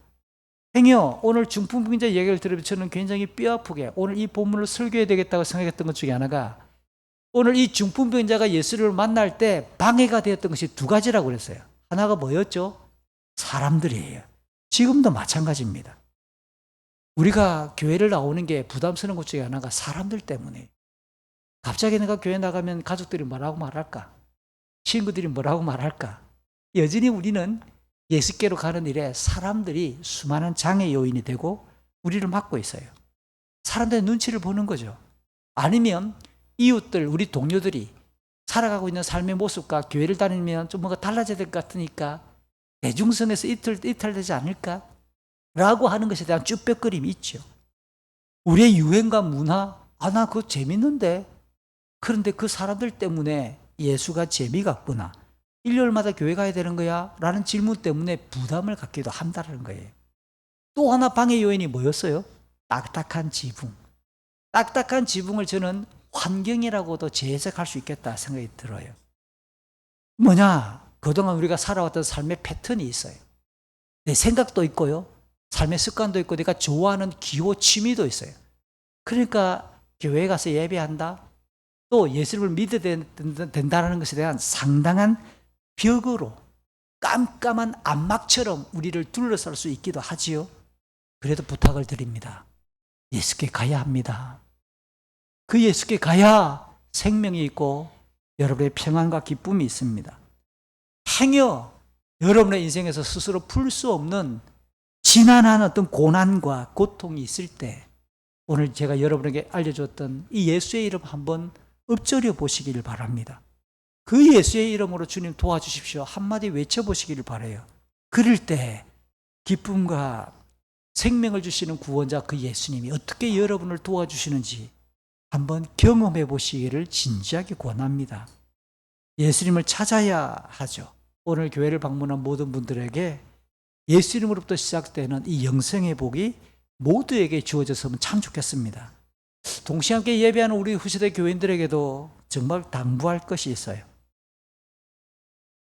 행여 오늘 중풍병자 얘기를 들으면 저는 굉장히 뼈아프게 오늘 이 본문을 설교해야 되겠다고 생각했던 것 중에 하나가 오늘 이 중풍병자가 예수를 만날 때 방해가 되었던 것이 두 가지라고 그랬어요. 하나가 뭐였죠? 사람들이에요. 지금도 마찬가지입니다. 우리가 교회를 나오는 게 부담스러운 것 중에 하나가 사람들 때문에 갑자기 내가 교회 나가면 가족들이 뭐라고 말할까? 친구들이 뭐라고 말할까? 여전히 우리는 예수께로 가는 일에 사람들이 수많은 장애 요인이 되고 우리를 막고 있어요. 사람들의 눈치를 보는 거죠. 아니면 이웃들, 우리 동료들이 살아가고 있는 삶의 모습과 교회를 다니면 좀 뭔가 달라져야 될 것 같으니까 대중성에서 이탈되지 않을까? 라고 하는 것에 대한 쭈뼛거림이 있죠. 우리의 유행과 문화, 나 그거 재밌는데. 그런데 그 사람들 때문에 예수가 재미가 없구나. 일요일마다 교회 가야 되는 거야? 라는 질문 때문에 부담을 갖기도 한다는 거예요. 또 하나 방해 요인이 뭐였어요? 딱딱한 지붕. 딱딱한 지붕을 저는 환경이라고도 재해석할 수 있겠다 생각이 들어요. 뭐냐? 그동안 우리가 살아왔던 삶의 패턴이 있어요. 내 생각도 있고요. 삶의 습관도 있고 내가 좋아하는 기호, 취미도 있어요. 그러니까 교회에 가서 예배한다. 또 예수를 믿어야 된다는 것에 대한 상당한 벽으로 깜깜한 암막처럼 우리를 둘러쌀 수 있기도 하지요. 그래도 부탁을 드립니다. 예수께 가야 합니다. 그 예수께 가야 생명이 있고 여러분의 평안과 기쁨이 있습니다. 행여 여러분의 인생에서 스스로 풀 수 없는 지난한 어떤 고난과 고통이 있을 때 오늘 제가 여러분에게 알려줬던 이 예수의 이름 한번 읊조려 보시기를 바랍니다. 그 예수의 이름으로 주님 도와주십시오. 한마디 외쳐보시기를 바라요. 그럴 때 기쁨과 생명을 주시는 구원자 그 예수님이 어떻게 여러분을 도와주시는지 한번 경험해 보시기를 진지하게 권합니다. 예수님을 찾아야 하죠. 오늘 교회를 방문한 모든 분들에게 예수님으로부터 시작되는 이 영생의 복이 모두에게 주어졌으면 참 좋겠습니다. 동시에 함께 예배하는 우리 후세대 교인들에게도 정말 당부할 것이 있어요.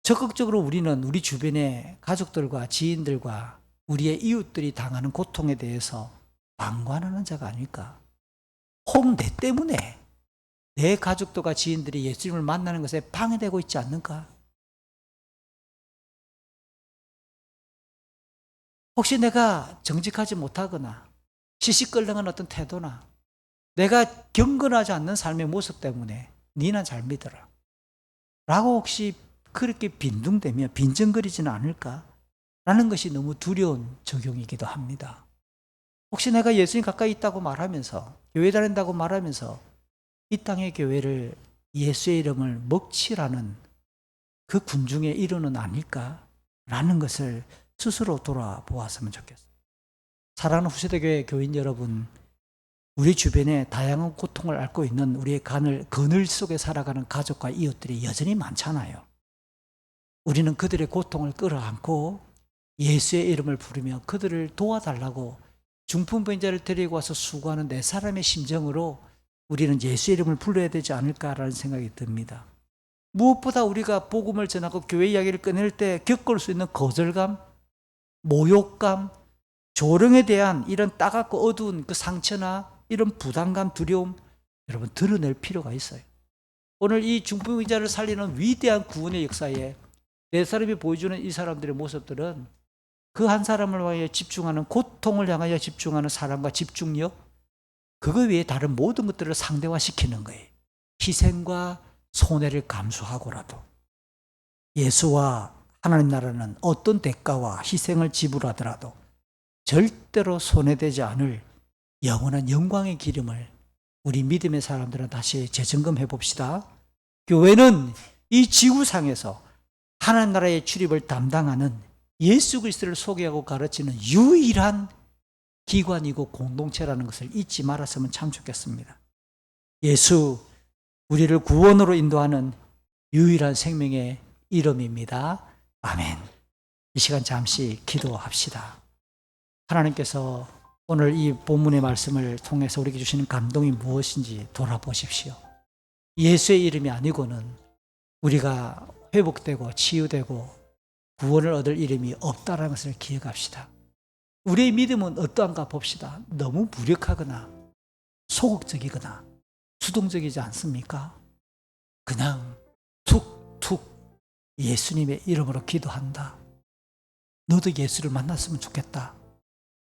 적극적으로 우리는 우리 주변의 가족들과 지인들과 우리의 이웃들이 당하는 고통에 대해서 방관하는 자가 아닐까? 혹 내 때문에 내 가족들과 지인들이 예수님을 만나는 것에 방해되고 있지 않는가? 혹시 내가 정직하지 못하거나 시시껄렁한 어떤 태도나 내가 경건하지 않는 삶의 모습 때문에 니나 잘 믿어라 라고 혹시 그렇게 빈둥대며 빈정거리지는 않을까? 라는 것이 너무 두려운 적용이기도 합니다. 혹시 내가 예수님 가까이 있다고 말하면서 교회 다닌다고 말하면서 이 땅의 교회를 예수의 이름을 먹칠하는 그 군중에 이르는 아닐까? 라는 것을 스스로 돌아보았으면 좋겠습니다. 사랑하는 후세대교회 교인 여러분, 우리 주변에 다양한 고통을 앓고 있는 우리의 그늘 속에 살아가는 가족과 이웃들이 여전히 많잖아요. 우리는 그들의 고통을 끌어안고 예수의 이름을 부르며 그들을 도와달라고 중풍병자를 데리고 와서 수고하는 네 사람의 심정으로 우리는 예수의 이름을 불러야 되지 않을까라는 생각이 듭니다. 무엇보다 우리가 복음을 전하고 교회 이야기를 꺼낼 때 겪을 수 있는 거절감, 모욕감, 조롱에 대한 이런 따갑고 어두운 그 상처나 이런 부담감, 두려움 여러분 드러낼 필요가 있어요. 오늘 이 중풍병자를 살리는 위대한 구원의 역사에 네 사람이 보여주는 이 사람들의 모습들은 그 한 사람을 위하여 집중하는, 고통을 향하여 집중하는 사랑과 집중력, 그거 외에 다른 모든 것들을 상대화시키는 거예요. 희생과 손해를 감수하고라도 예수와 하나님 나라는 어떤 대가와 희생을 지불하더라도 절대로 손해되지 않을 영원한 영광의 기름을 우리 믿음의 사람들은 다시 재점검해 봅시다. 교회는 이 지구상에서 하나님 나라의 출입을 담당하는 예수 그리스도를 소개하고 가르치는 유일한 기관이고 공동체라는 것을 잊지 말았으면 참 좋겠습니다. 예수, 우리를 구원으로 인도하는 유일한 생명의 이름입니다. 아멘. 이 시간 잠시 기도합시다. 하나님께서 오늘 이 본문의 말씀을 통해서 우리에게 주시는 감동이 무엇인지 돌아보십시오. 예수의 이름이 아니고는 우리가 회복되고 치유되고 구원을 얻을 이름이 없다는 것을 기억합시다. 우리의 믿음은 어떠한가 봅시다. 너무 무력하거나 소극적이거나 수동적이지 않습니까? 그냥 툭툭 예수님의 이름으로 기도한다. 너도 예수를 만났으면 좋겠다.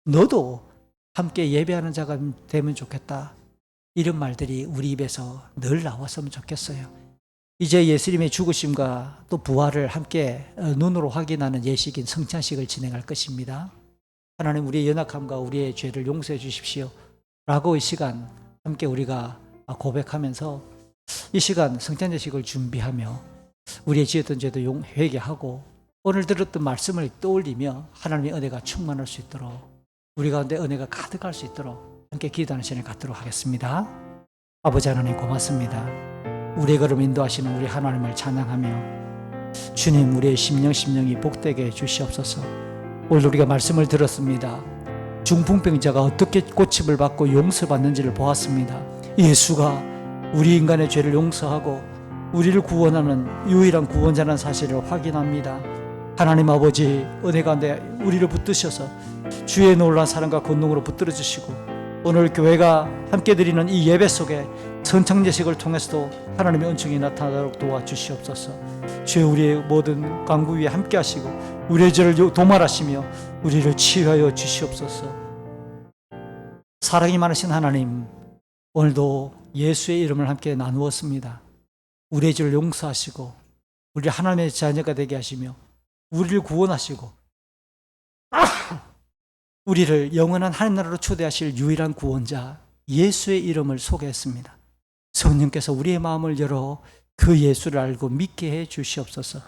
너도 함께 예배하는 자가 되면 좋겠다. 이런 말들이 우리 입에서 늘 나왔으면 좋겠어요. 이제 예수님의 죽으심과 또 부활을 함께 눈으로 확인하는 예식인 성찬식을 진행할 것입니다. 하나님, 우리의 연약함과 우리의 죄를 용서해 주십시오 라고 이 시간 함께 우리가 고백하면서 이 시간 성찬 예식을 준비하며 우리의 지었던 죄도 회개하고 오늘 들었던 말씀을 떠올리며 하나님의 은혜가 충만할 수 있도록 우리 가운데 은혜가 가득할 수 있도록 함께 기도하는 시간을 갖도록 하겠습니다. 아버지 하나님, 고맙습니다. 우리의 걸음 인도하시는 우리 하나님을 찬양하며 주님, 우리의 심령이 복되게 해 주시옵소서. 오늘 우리가 말씀을 들었습니다. 중풍병자가 어떻게 고침을 받고 용서받는지를 보았습니다. 예수가 우리 인간의 죄를 용서하고 우리를 구원하는 유일한 구원자라는 사실을 확인합니다. 하나님 아버지, 은혜 가운데 우리를 붙드셔서 주의 놀라운 사랑과 권능으로 붙들어 주시고 오늘 교회가 함께 드리는 이 예배 속에 성찬예식을 통해서도 하나님의 은총이 나타나도록 도와주시옵소서. 주여, 우리의 모든 강구 위에 함께 하시고 우리의 죄를 도말하시며 우리를 치유하여 주시옵소서. 사랑이 많으신 하나님, 오늘도 예수의 이름을 함께 나누었습니다. 우리의 죄를 용서하시고 우리 하나님의 자녀가 되게 하시며 우리를 구원하시고 우리를 영원한 하나님 나라로 초대하실 유일한 구원자 예수의 이름을 소개했습니다. 성령께서 우리의 마음을 열어 그 예수를 알고 믿게 해 주시옵소서.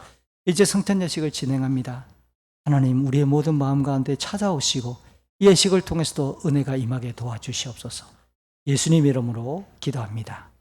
이제 성찬 예식을 진행합니다. 하나님, 우리의 모든 마음 가운데 찾아오시고 이 예식을 통해서도 은혜가 임하게 도와주시옵소서. 예수님 이름으로 기도합니다.